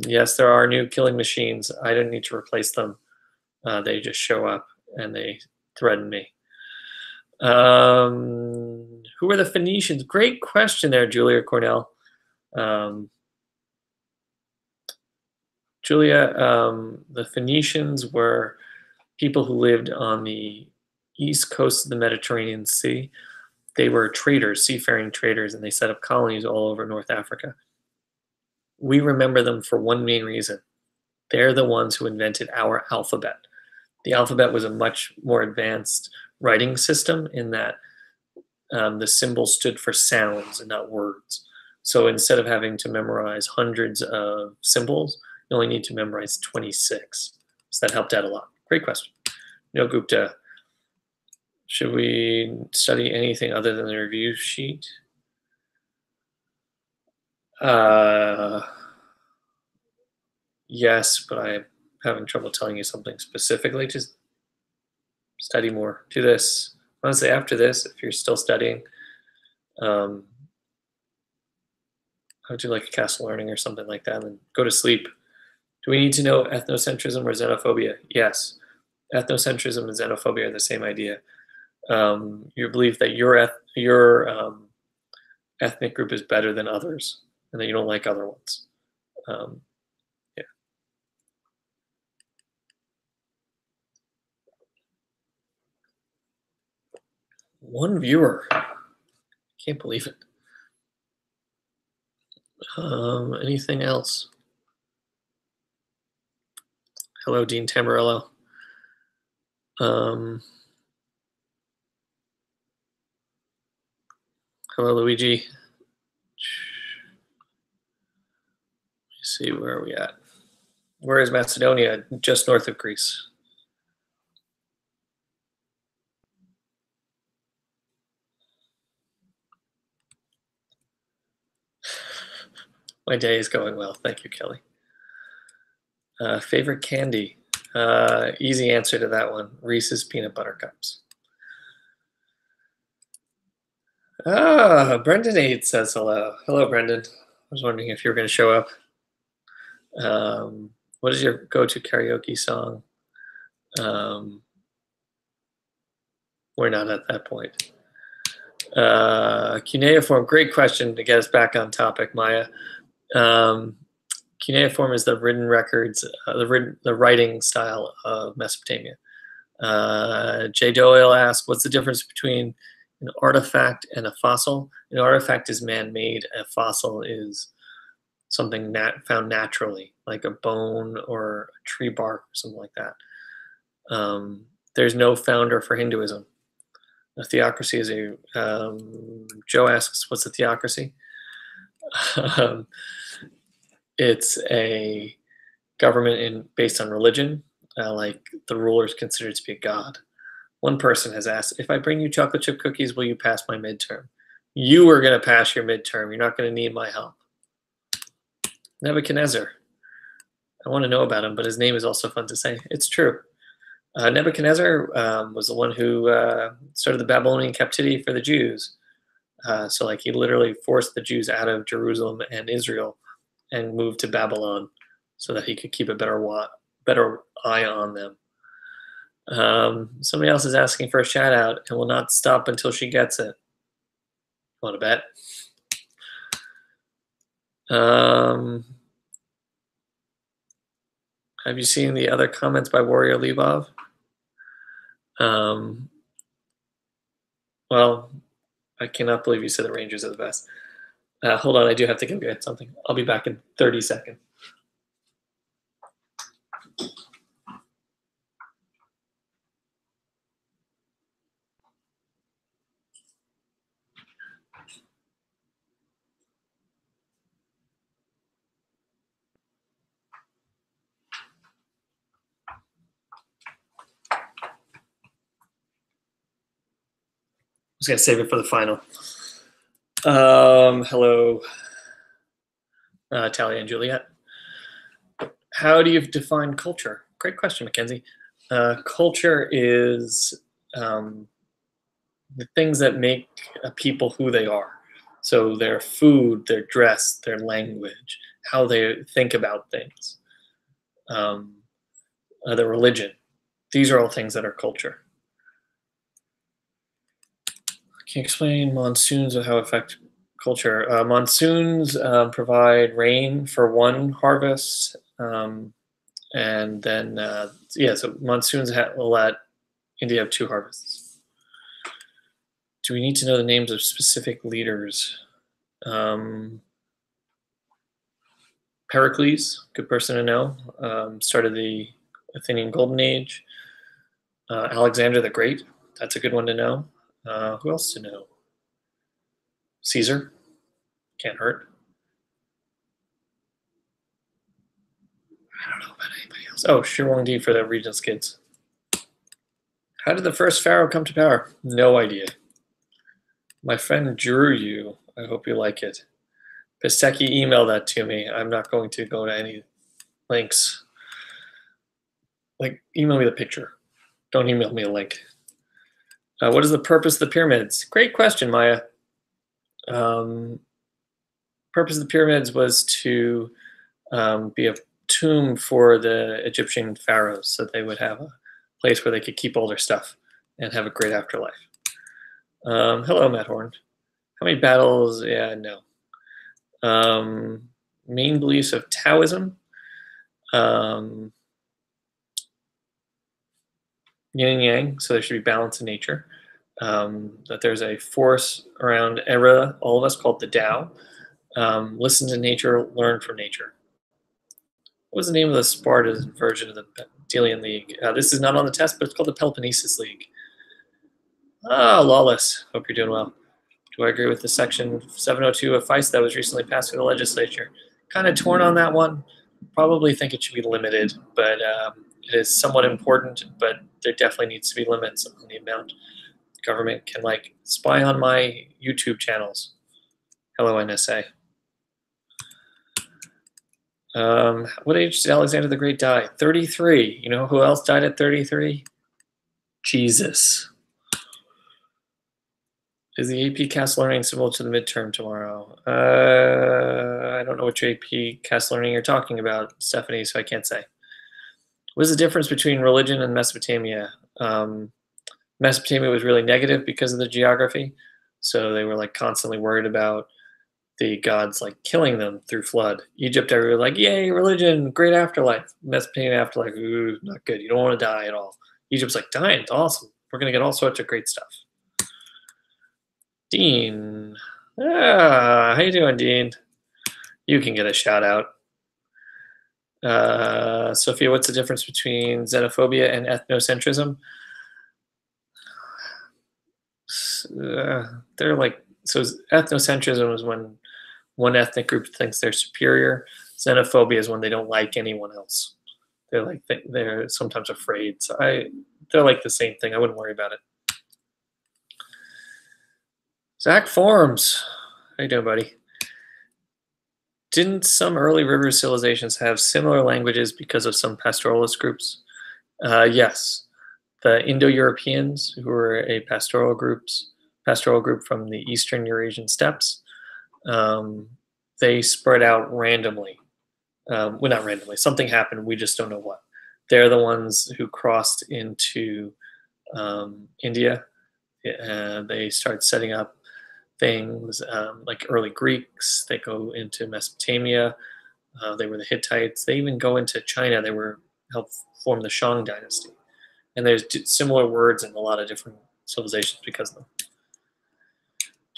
A: Yes, there are new killing machines. I didn't need to replace them. They just show up and they threaten me. Who were the Phoenicians? Great question there, Julia Cornell. Julia, the Phoenicians were people who lived on the east coast of the Mediterranean Sea. They were traders, seafaring traders, and they set up colonies all over North Africa. We remember them for one main reason. They're the ones who invented our alphabet. The alphabet was a much more advanced writing system in that the symbol stood for sounds and not words. So instead of having to memorize hundreds of symbols, you only need to memorize 26. So that helped out a lot. Great question. No Gupta. Should we study anything other than the review sheet? Yes, but I'm having trouble telling you something specifically. Just study more. Do this. Honestly, after this, if you're still studying, I would do like a castle learning or something like that and then go to sleep. Do we need to know ethnocentrism or xenophobia? Yes. Ethnocentrism and xenophobia are the same idea. You believe that your ethnic group is better than others and that you don't like other ones. Yeah. One viewer. Can't believe it. Anything else? Hello, Dean Tamarillo. Hello, Luigi. Let me see, where are we at? Where is Macedonia? Just north of Greece. My day is going well. Thank you, Kelly. Favorite candy? Easy answer to that one. Reese's Peanut Butter Cups. Brendan 8 says hello. Hello, Brendan. I was wondering if you were going to show up. What is your go-to karaoke song? We're not at that point. Cuneiform, great question to get us back on topic, Maya. Cuneiform is the written records, the writing style of Mesopotamia. Jay Doyle asked, what's the difference between an artifact and a fossil? An artifact is man-made. A fossil is something found naturally, like a bone or a tree bark or something like that. There's no founder for Hinduism. A theocracy is a, Joe asks, what's a theocracy? It's a government based on religion, like the ruler is considered to be a god. One person has asked, if I bring you chocolate chip cookies, will you pass my midterm? You are going to pass your midterm. You're not going to need my help. Nebuchadnezzar. I want to know about him, but his name is also fun to say. It's true. Nebuchadnezzar was the one who started the Babylonian captivity for the Jews. So like he literally forced the Jews out of Jerusalem and Israel and moved to Babylon so that he could keep a better eye on them. Somebody else is asking for a shout out and will not stop until she gets it. Want to bet? Have you seen the other comments by Warrior Lebov? Well, I cannot believe you said the Rangers are the best. Hold on, I do have to go get something. I'll be back in 30 seconds. I'm just gonna save it for the final. Hello, Talia and Juliet. How do you define culture? Great question, Mackenzie. Culture is the things that make a people who they are. So their food, their dress, their language, how they think about things, their religion. These are all things that are culture. Can you explain monsoons and how affect culture? Monsoons provide rain for one harvest, and then so monsoons will let India have 2 harvests. Do we need to know the names of specific leaders? Pericles, good person to know, started the Athenian Golden Age. Alexander the Great, that's a good one to know. Who else to know? Caesar, can't hurt. I don't know about anybody else. Oh, Shirwangdi for the Regent's Kids. How did the first pharaoh come to power? No idea. My friend drew you. I hope you like it. Pisteki, email that to me. I'm not going to go to any links. Like, email me the picture. Don't email me a link. What is the purpose of the pyramids? Great question, Maya. Purpose of the pyramids was to be a tomb for the Egyptian pharaohs, so they would have a place where they could keep all their stuff and have a great afterlife. Hello, Matt Horn. How many battles? Yeah, no. Main beliefs of Taoism. Yin and yang, so there should be balance in nature. That there's a force around all of us called the Tao. Listen to nature, learn from nature. What was the name of the Spartan version of the Delian League? This is not on the test, but it's called the Peloponnesus League. Lawless. Hope you're doing well. Do I agree with the section 702 of FICE that was recently passed through the legislature? Kind of torn on that one. Probably think it should be limited, but it is somewhat important, but there definitely needs to be limits on the amount government can like spy on my YouTube channels. Hello, NSA. What age did Alexander the Great die? 33. You know who else died at 33? Jesus. Is the AP Cast Learning similar to the midterm tomorrow? I don't know which AP Cast Learning you're talking about, Stephanie, so I can't say. What is the difference between religion and Mesopotamia? Mesopotamia was really negative because of the geography, so they were like constantly worried about the gods like killing them through flood. Egypt, everyone like, yay, religion, great afterlife. Mesopotamia afterlife, ooh, not good. You don't want to die at all. Egypt's like, dying's awesome. We're gonna get all sorts of great stuff. Dean, how you doing, Dean? You can get a shout out. Sophia, what's the difference between xenophobia and ethnocentrism? They're like, so ethnocentrism is when one ethnic group thinks they're superior. Xenophobia is when they don't like anyone else. They're like, they're sometimes afraid. So they're like the same thing. I wouldn't worry about it. Zach Forms, how you doing, buddy? Didn't some early river civilizations have similar languages because of some pastoralist groups? Yes. The Indo-Europeans, who were a pastoral group from the Eastern Eurasian steppes, they spread out randomly. Well, not randomly. Something happened. We just don't know what. They're the ones who crossed into India. They start setting up things like early Greeks. They go into Mesopotamia. They were the Hittites. They even go into China. They helped form the Shang dynasty. And there's similar words in a lot of different civilizations because of them.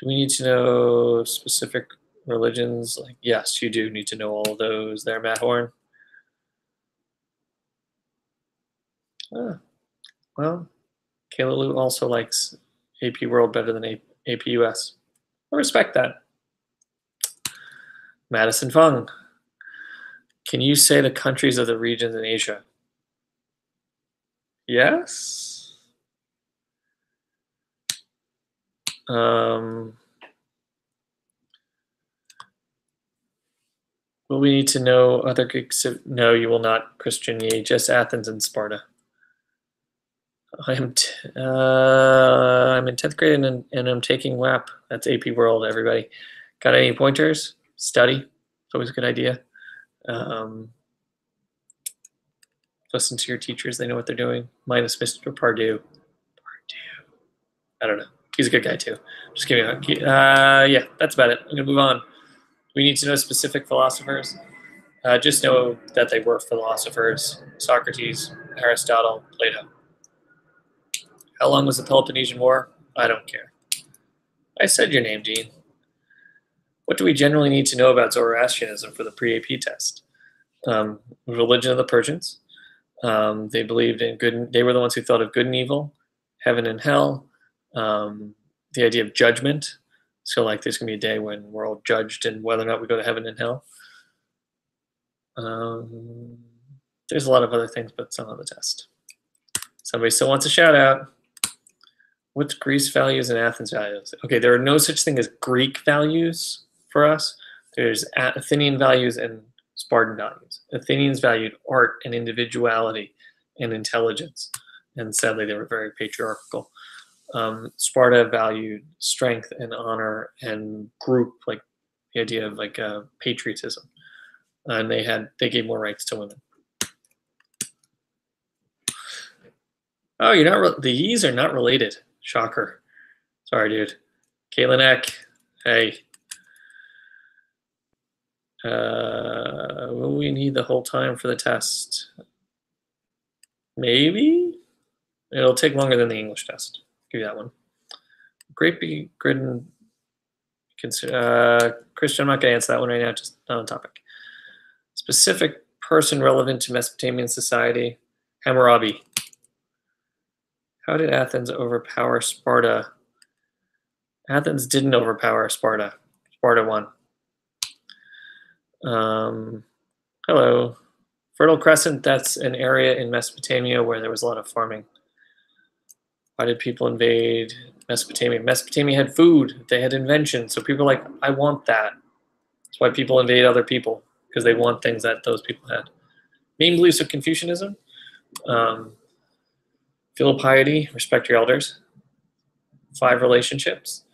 A: Do we need to know specific religions? Like, yes, you do need to know all of those there, Matt Horn. Well, Kayla Lou also likes AP World better than AP US. I respect that. Madison Fung. Can you say the countries of the regions in Asia? Yes. Will we need to know other Greeks? No, you will not, Christian Ye, just Athens and Sparta. I'm in 10th grade and I'm taking WAP. That's AP World, everybody. Got any pointers? Study. It's always a good idea. Listen to your teachers. They know what they're doing. Minus Mr. Pardue. I don't know. He's a good guy too. Just kidding. Yeah, that's about it. I'm going to move on. We need to know specific philosophers. Just know that they were philosophers. Socrates, Aristotle, Plato. How long was the Peloponnesian War? I don't care. I said your name, Dean. What do we generally need to know about Zoroastrianism for the pre-AP test? Religion of the Persians. They believed in good. They were the ones who thought of good and evil, heaven and hell. The idea of judgment. So, like, there's going to be a day when we're all judged and whether or not we go to heaven and hell. There's a lot of other things, but it's not on the test. Somebody still wants a shout out. What's Greece values and Athens values? Okay, there are no such thing as Greek values for us. There's Athenian values and Spartan values. Athenians valued art and individuality and intelligence, and sadly they were very patriarchal. Sparta valued strength and honor and group, like the idea of like patriotism, and they gave more rights to women. Oh, you're not. The Ye's are not related. Shocker. Sorry, dude. Caitlin Eck. Hey. Will we need the whole time for the test? Maybe. It'll take longer than the English test. Give you that one. Great big grid and Christian, I'm not going to answer that one right now, just not on topic. Specific person relevant to Mesopotamian society. Hammurabi. How did Athens overpower Sparta? Athens didn't overpower Sparta. Sparta won. Hello. Fertile Crescent, that's an area in Mesopotamia where there was a lot of farming. Why did people invade Mesopotamia? Mesopotamia had food. They had invention. So people are like, I want that. That's why people invade other people, because they want things that those people had. Main beliefs of Confucianism: filial piety, respect your elders. 5 relationships.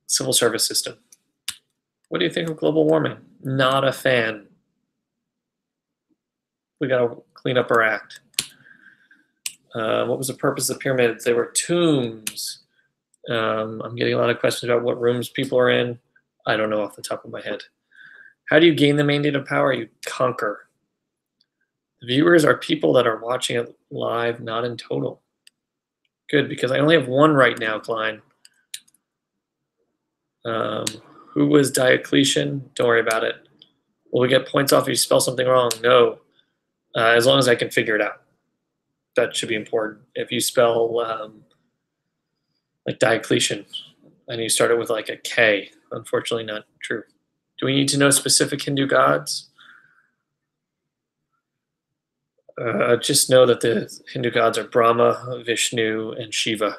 A: Civil service system. What do you think of global warming? Not a fan. We got to clean up our act. What was the purpose of the pyramids? They were tombs. I'm getting a lot of questions about what rooms people are in. I don't know off the top of my head. How do you gain the mandate of power? You conquer. The viewers are people that are watching it live, not in total. Good, because I only have 1 right now, Klein. Who was Diocletian? Don't worry about it. Will we get points off if you spell something wrong? No. As long as I can figure it out. That should be important. If you spell like Diocletian and you start it with like a K, unfortunately not true. Do we need to know specific Hindu gods? Just know that the Hindu gods are Brahma, Vishnu, and Shiva.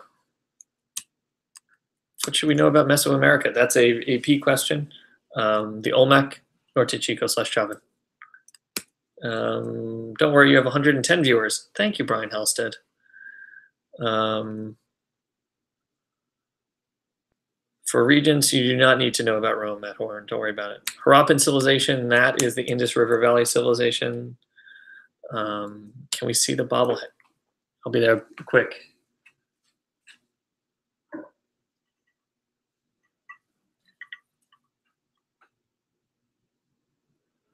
A: What should we know about Mesoamerica? That's a AP question. The Olmec, Norte Chico / Chauvin. Don't worry, you have 110 viewers. Thank you, Brian Halstead. For regions, you do not need to know about Rome, Matt Horn. Don't worry about it. Harappan civilization, that is the Indus River Valley civilization. Can we see the bobblehead? I'll be there quick.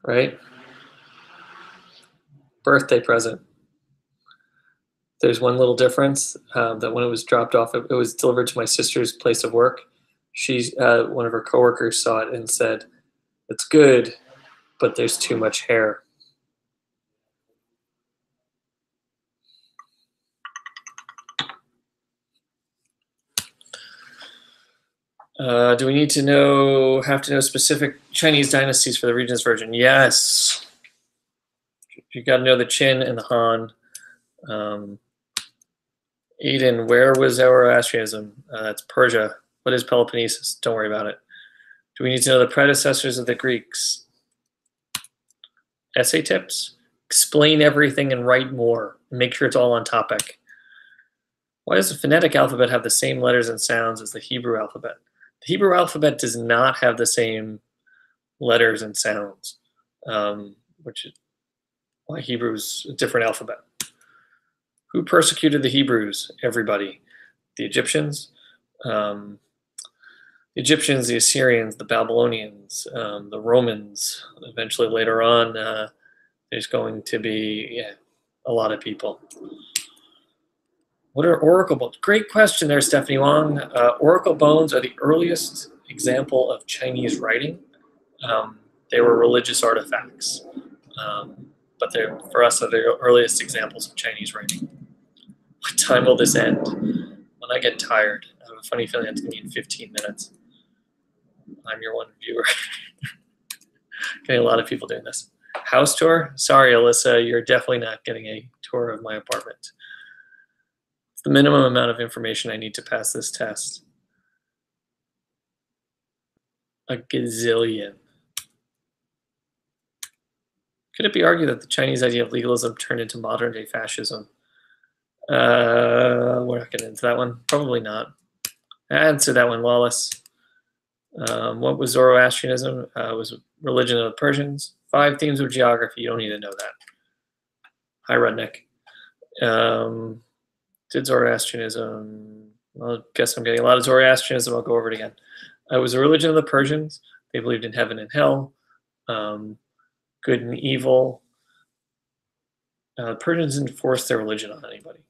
A: Right? Birthday present. There's one little difference, that when it was dropped off, it was delivered to my sister's place of work. One of her coworkers saw it and said, "It's good, but there's too much hair." Do we have to know specific Chinese dynasties for the Regions version? Yes. You got to know the Qin and the Han. Eden, where was Zoroastrianism? That's Persia. What is Peloponnesus? Don't worry about it. Do we need to know the predecessors of the Greeks? Essay tips? Explain everything and write more. Make sure it's all on topic. Why does the phonetic alphabet have the same letters and sounds as the Hebrew alphabet? The Hebrew alphabet does not have the same letters and sounds, which is why Hebrew's a different alphabet. Who persecuted the Hebrews? Everybody. The Egyptians, the Assyrians, the Babylonians, the Romans. Eventually, later on, there's going to be a lot of people. What are oracle bones? Great question there, Stephanie Wong. Oracle bones are the earliest example of Chinese writing. They were religious artifacts, but for us, they're the earliest examples of Chinese writing. What time will this end? When I get tired. I have a funny feeling it's going to be in 15 minutes. I'm your one viewer. Getting a lot of people doing this. House tour? Sorry, Alyssa, you're definitely not getting a tour of my apartment. It's the minimum amount of information I need to pass this test. A gazillion. Could it be argued that the Chinese idea of legalism turned into modern-day fascism? We're not getting into that one. Probably not. Answer that one, Lawless. What was Zoroastrianism? It was a religion of the Persians. 5 themes of geography. You don't need to know that. Hi, Rudnick. Did Zoroastrianism... I guess I'm getting a lot of Zoroastrianism. I'll go over it again. It was a religion of the Persians. They believed in heaven and hell, good and evil. The Persians didn't force their religion on anybody.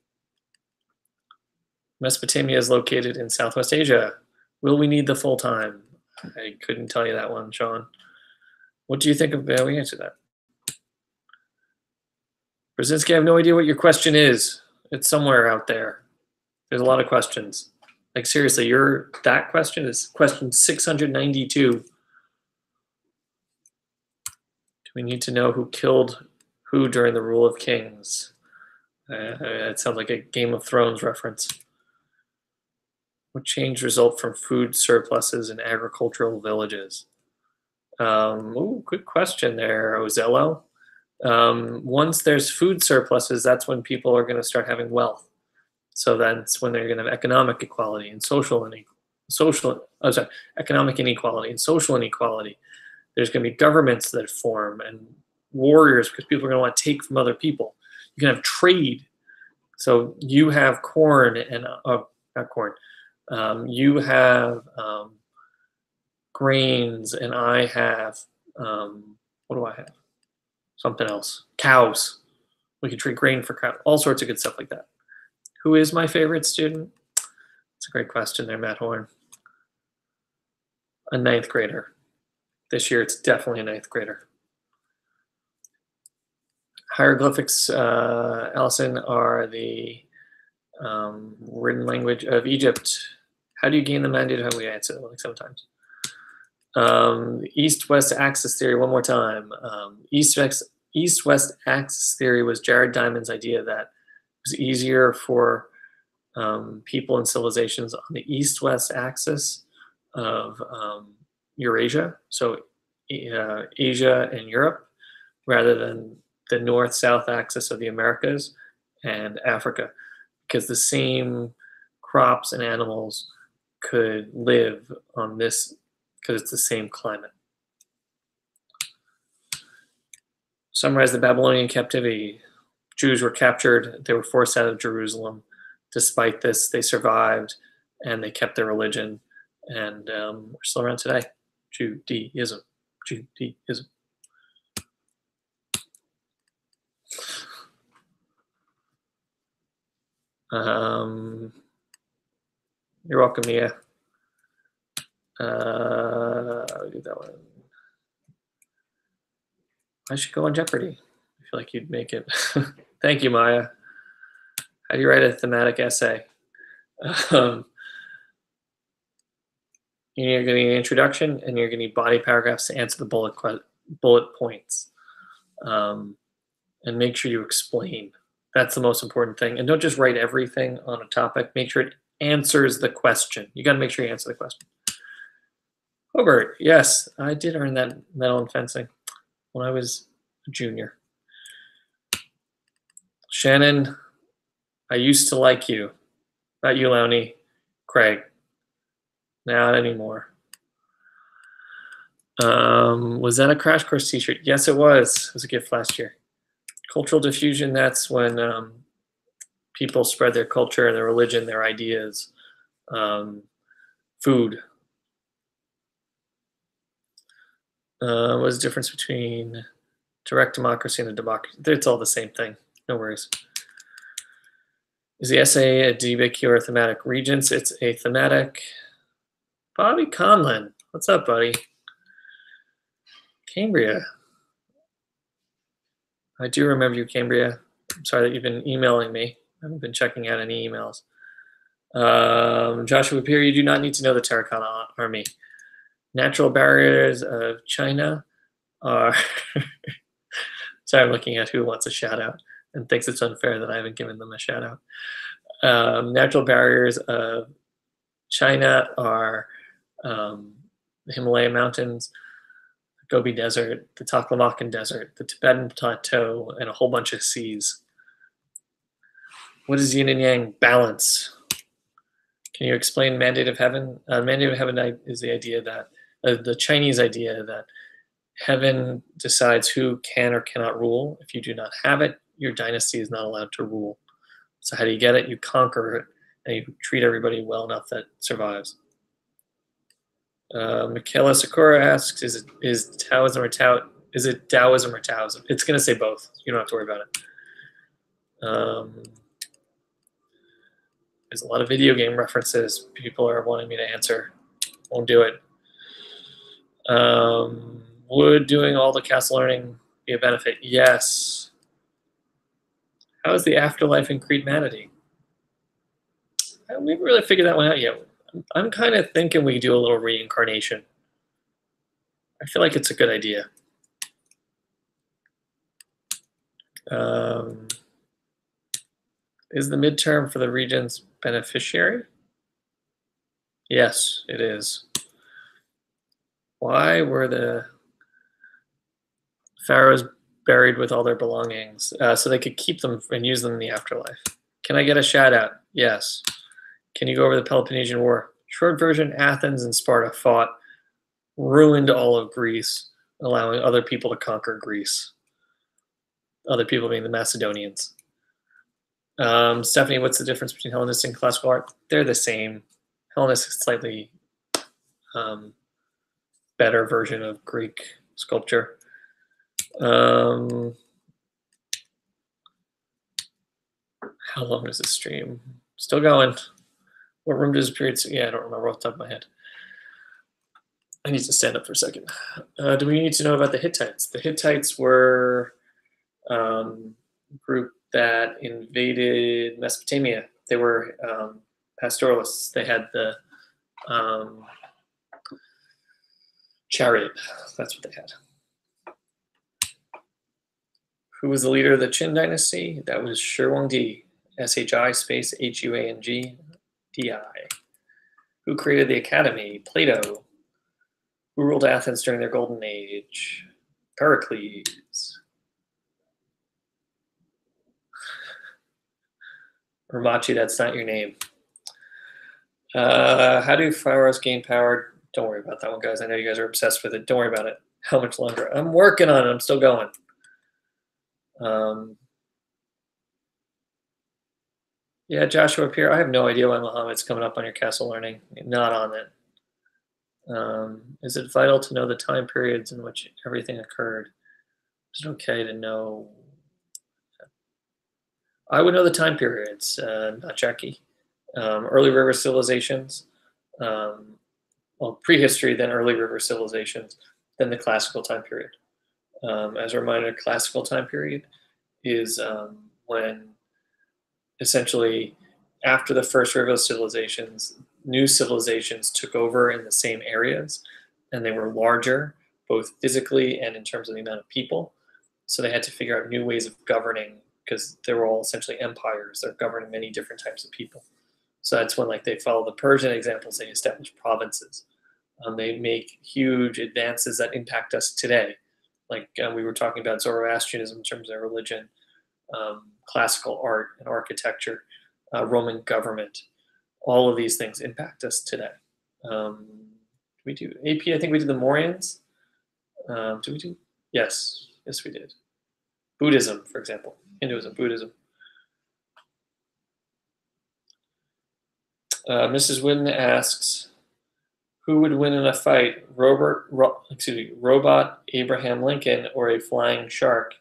A: Mesopotamia is located in Southwest Asia. Will we need the full time? I couldn't tell you that one, Sean. What do you think of? We answered that. Brzezinski, I have no idea what your question is. It's somewhere out there. There's a lot of questions. Like seriously, that question is question 692. Do we need to know who killed who during the rule of kings? It sounds like a Game of Thrones reference. What change result from food surpluses in agricultural villages? Good question there, Ozello. Once there's food surpluses, that's when people are going to start having wealth. So that's when they're going to have economic equality and economic inequality and social inequality. There's going to be governments that form and warriors because people are going to want to take from other people. You can have trade. So you have corn and not corn. You have grains, and I have what do I have? Something else. Cows. We can trade grain for cows. All sorts of good stuff like that. Who is my favorite student? It's a great question there, Matt Horn. A ninth grader. This year, it's definitely a ninth grader. Hieroglyphics, Allison, are the written language of Egypt. How do you gain the mandate? How do we answer it like sometimes? The East-West axis theory, one more time. East-West axis theory was Jared Diamond's idea that it was easier for people and civilizations on the East-West axis of Eurasia, so Asia and Europe, rather than the North-South axis of the Americas and Africa, because the same crops and animals could live on this because it's the same climate. Summarize the Babylonian captivity. Jews were captured. They were forced out of Jerusalem. Despite this, they survived and they kept their religion. And we're still around today. Judaism. Judaism. You're welcome, Mia. I'll do that one. I should go on Jeopardy. I feel like you'd make it. Thank you, Maya. How do you write a thematic essay? You're going to need an introduction, and you're going to need body paragraphs to answer the bullet points. And make sure you explain. That's the most important thing. And don't just write everything on a topic. Make sure it answers the question. You got to make sure you answer the question. Hobart, yes, I did earn that medal in fencing when I was a junior. Shannon, I used to like you. Not you, Lowney. Craig. Not anymore. Was that a Crash Course t-shirt? Yes, it was. It was a gift last year. Cultural diffusion, that's when people spread their culture, their religion, their ideas. Food. What's the difference between direct democracy and a democracy? It's all the same thing. No worries. Is the essay a DBQ or a thematic? Regents, it's a thematic. Bobby Conlon. What's up, buddy? Cambria. I do remember you, Cambria. I'm sorry that you've been emailing me. I haven't been checking out any emails. Joshua Peer, you do not need to know the Terracotta Army. Natural barriers of China are... Sorry, I'm looking at who wants a shout out and thinks it's unfair that I haven't given them a shout out. Natural barriers of China are the Himalaya Mountains, the Gobi Desert, the Taklamakan Desert, the Tibetan Plateau, and a whole bunch of seas. What is yin and yang? Balance. Can you explain mandate of heaven? Mandate of heaven is the idea that, the Chinese idea that heaven decides who can or cannot rule. If you do not have it, your dynasty is not allowed to rule. So how do you get it? You conquer it, and you treat everybody well enough that it survives. Michaela Sakura asks, is it Taoism or Taoism? It's going to say both. You don't have to worry about it. There's a lot of video game references people are wanting me to answer. Won't do it. Would doing all the cast learning be a benefit? Yes. How is the afterlife in Kreidmanity? We haven't really figured that one out yet. I'm kind of thinking we do a little reincarnation. I feel like it's a good idea. Is the midterm for the region's beneficiary? Yes, it is. Why were the Pharaohs buried with all their belongings, so they could keep them and use them in the afterlife. Can I get a shout out? Yes. Can you go over the Peloponnesian War? Short version, Athens and Sparta fought, ruined all of Greece, allowing other people to conquer Greece. Other people being the Macedonians. Stephanie, what's the difference between Hellenistic and classical art? They're the same. Hellenistic is slightly better version of Greek sculpture. How long is this stream? Still going. What room does period? Yeah, I don't remember off the top of my head. I need to stand up for a second. Do we need to know about the Hittites? The Hittites were a group that invaded Mesopotamia. They were pastoralists. They had the chariot. That's what they had. Who was the leader of the Qin dynasty? That was Shi Huangdi. S-H-I space H-U-A-N-G-D-I. Who created the academy? Plato. Who ruled Athens during their golden age? Pericles. Ramachi, that's not your name. How do pharaohs gain power? Don't worry about that one, guys. I know you guys are obsessed with it. Don't worry about it. How much longer? I'm working on it. I'm still going. Yeah, Joshua Pierre, I have no idea why Muhammad's coming up on your castle learning. Not on it. Is it vital to know the time periods in which everything occurred? Is it okay to know? I would know the time periods, not Jackie. Early river civilizations, well, prehistory, then early river civilizations, then the classical time period. As a reminder, classical time period is when essentially after the first river civilizations, new civilizations took over in the same areas, and they were larger, both physically and in terms of the amount of people. So they had to figure out new ways of governing because they were all essentially empires. They're governing many different types of people. So that's when, like, they follow the Persian examples. They establish provinces. They make huge advances that impact us today. Like we were talking about Zoroastrianism in terms of religion, classical art and architecture, Roman government. All of these things impact us today. We do AP. I think we did the Mauryans. Do we do? Yes, we did. Buddhism, for example, Hinduism, Buddhism. Mrs. Wynn asks, who would win in a fight, robot Abraham Lincoln or a flying shark?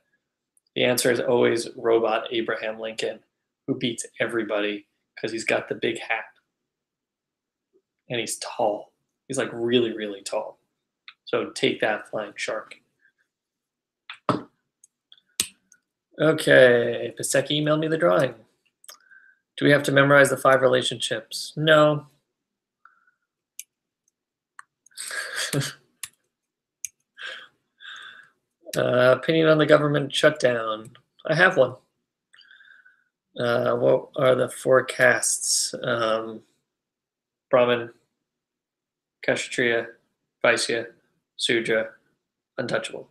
A: The answer is always robot Abraham Lincoln, who beats everybody because he's got the big hat. And he's tall. He's like really, really tall. So take that, flying shark. Okay, Paseki emailed me the drawing. Do we have to memorize the 5 relationships? No. Opinion on the government shutdown. I have one. What are the 4 castes? Brahmin, Kshatriya, Vaisya, Sudra, untouchable.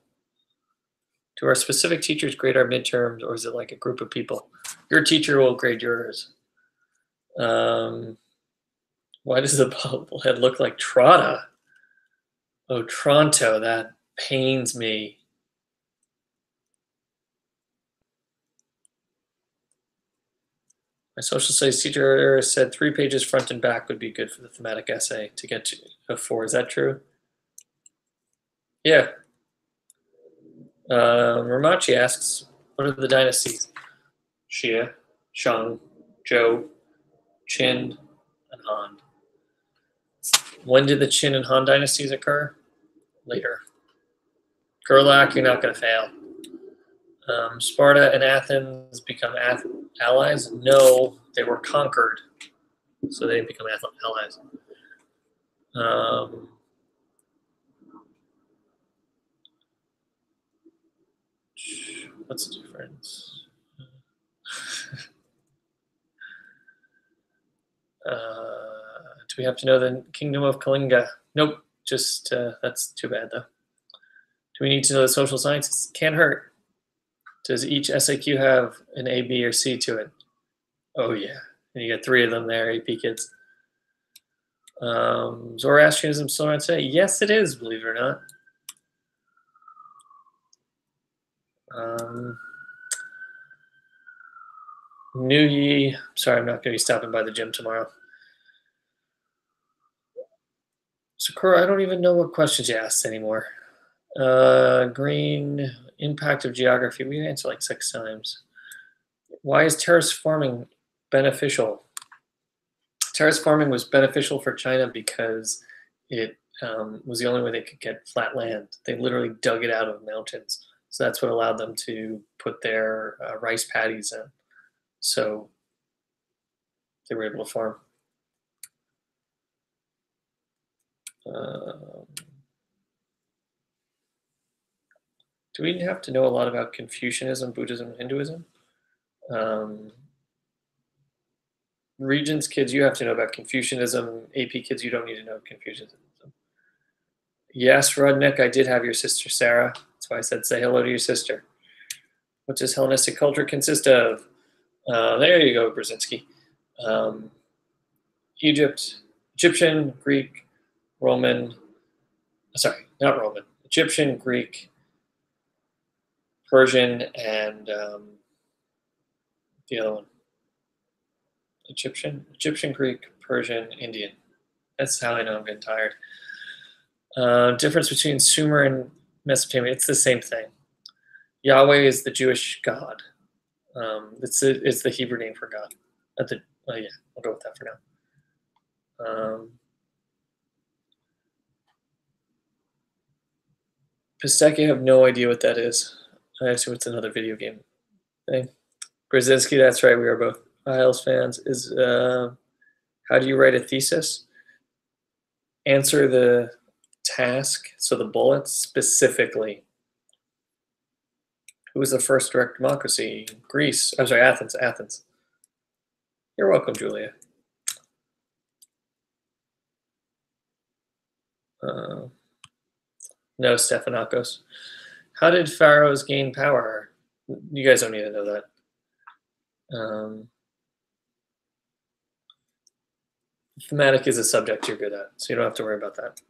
A: Do our specific teachers grade our midterms, or is it like a group of people? Your teacher will grade yours. Why does the bobblehead look like Trotta? Oh, Tronto, that pains me. My social studies teacher said 3 pages front and back would be good for the thematic essay to get to a 4. Is that true? Yeah. Ramachi asks, what are the dynasties? Xia, Shang, Zhou, Qin, and Han. When did the Qin and Han dynasties occur? Later. Gerlach, you're not going to fail. Sparta and Athens become allies? No, they were conquered, so they didn't become allies. What's the difference? Do we have to know the kingdom of Kalinga? Nope, just that's too bad though. we need to know the social sciences? Can't hurt. Does each SAQ have an A, B, or C to it? Oh yeah, and you got 3 of them there, AP kids. Zoroastrianism still around today? Yes, it is, believe it or not. New Ye, sorry, I'm not going to be stopping by the gym tomorrow. Sakura, I don't even know what questions you asked anymore. Green, impact of geography. We answered like 6 times. Why is terrace farming beneficial? Terrace farming was beneficial for China because it was the only way they could get flat land. They literally dug it out of mountains. So that's what allowed them to put their rice paddies in. So they were able to farm. Do we have to know a lot about Confucianism, Buddhism, and Hinduism? Regents kids, you have to know about Confucianism. AP kids, you don't need to know Confucianism. Yes, Rudnick, I did have your sister Sarah. That's why I said say hello to your sister. What does Hellenistic culture consist of? There you go, Brzezinski. Egyptian, Greek, Roman, sorry, not Roman, Egyptian, Greek, Persian, and the other one. Egyptian, Greek, Persian, Indian. That's how I know I'm getting tired. Difference between Sumer and Mesopotamia, it's the same thing. Yahweh is the Jewish God. It's the Hebrew name for God. Yeah, I'll go with that for now. Pistachio, I have no idea what that is. I assume it's another video game thing. Brzezinski, that's right, we are both Isles fans. How do you write a thesis? Answer the task, so the bullets specifically. Who was the first direct democracy? Greece. I'm sorry, Athens. Athens. You're welcome, Julia. No, Stephanakos. How did pharaohs gain power? You guys don't need to know that. Thematic is a subject you're good at, so you don't have to worry about that.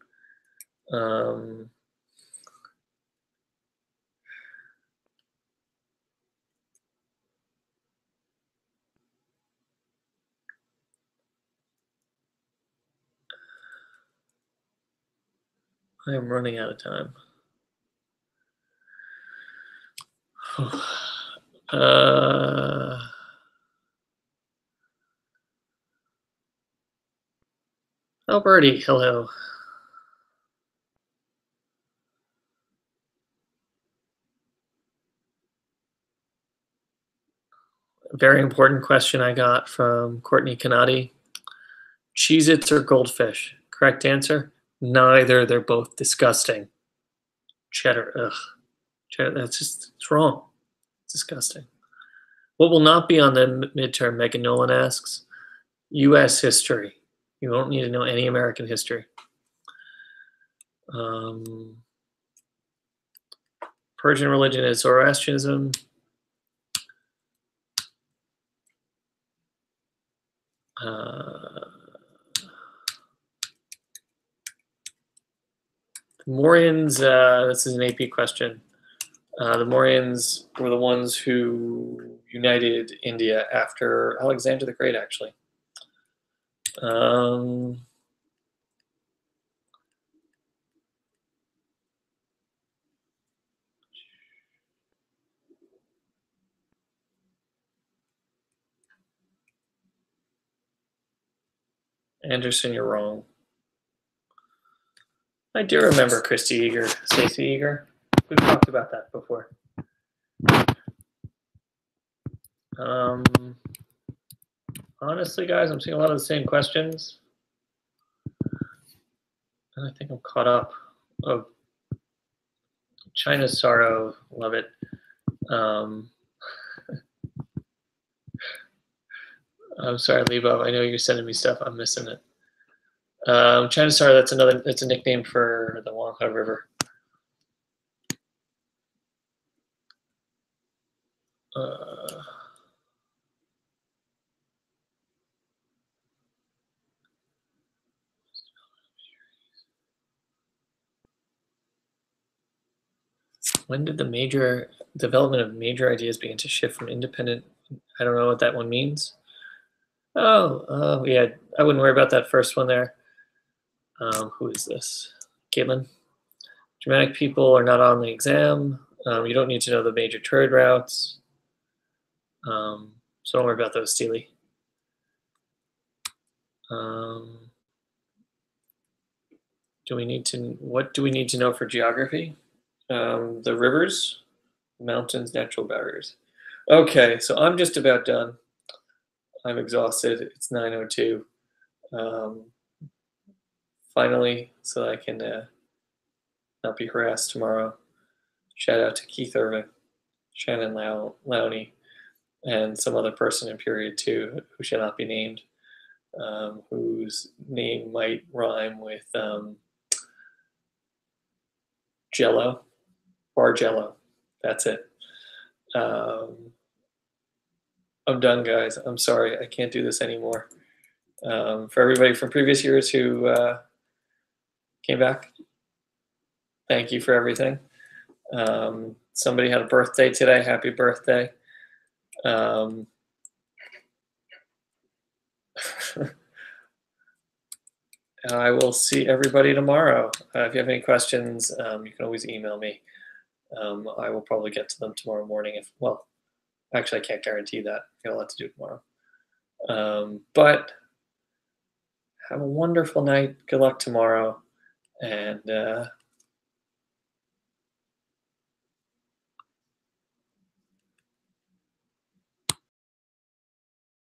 A: I am running out of time. Alberti, hello. A very important question I got from Courtney Canati. Cheez-Its or goldfish? Correct answer? Neither. They're both disgusting. Cheddar, ugh. Cheddar, it's wrong. It's disgusting. What will not be on the midterm, Megan Nolan asks? U.S. history. You won't need to know any American history. Persian religion is Zoroastrianism. The Mauryans, this is an AP question. The Mauryans were the ones who united India after Alexander the Great, actually. Anderson, you're wrong. I do remember Christy Eager, Stacey Eager. We've talked about that before. Honestly, guys, I'm seeing a lot of the same questions. And I think I'm caught up. Oh, China's Sorrow, love it. I'm sorry, Lebo. I know you're sending me stuff. I'm missing it. China's Sorrow, that's a nickname for the Wanghe River. Uh, when did the major development of major ideas begin to shift from independent? I don't know what that one means. Oh, yeah. I wouldn't worry about that first one there. Who is this? Caitlin. Germanic people are not on the exam. You don't need to know the major trade routes. So don't worry about those, Steely. What do we need to know for geography? The rivers, mountains, natural barriers. Okay, so I'm just about done. I'm exhausted. It's 9:02. Finally, so I can not be harassed tomorrow. Shout out to Keith Irving, Shannon Lowney, and some other person in period 2 who shall not be named, whose name might rhyme with Jello, Bargello. That's it. I'm done, guys. I'm sorry. I can't do this anymore. For everybody from previous years who came back, thank you for everything. Somebody had a birthday today. Happy birthday. I will see everybody tomorrow. If you have any questions, you can always email me. I will probably get to them tomorrow morning. Well, actually, I can't guarantee that. I got a lot to do tomorrow. But have a wonderful night. Good luck tomorrow. And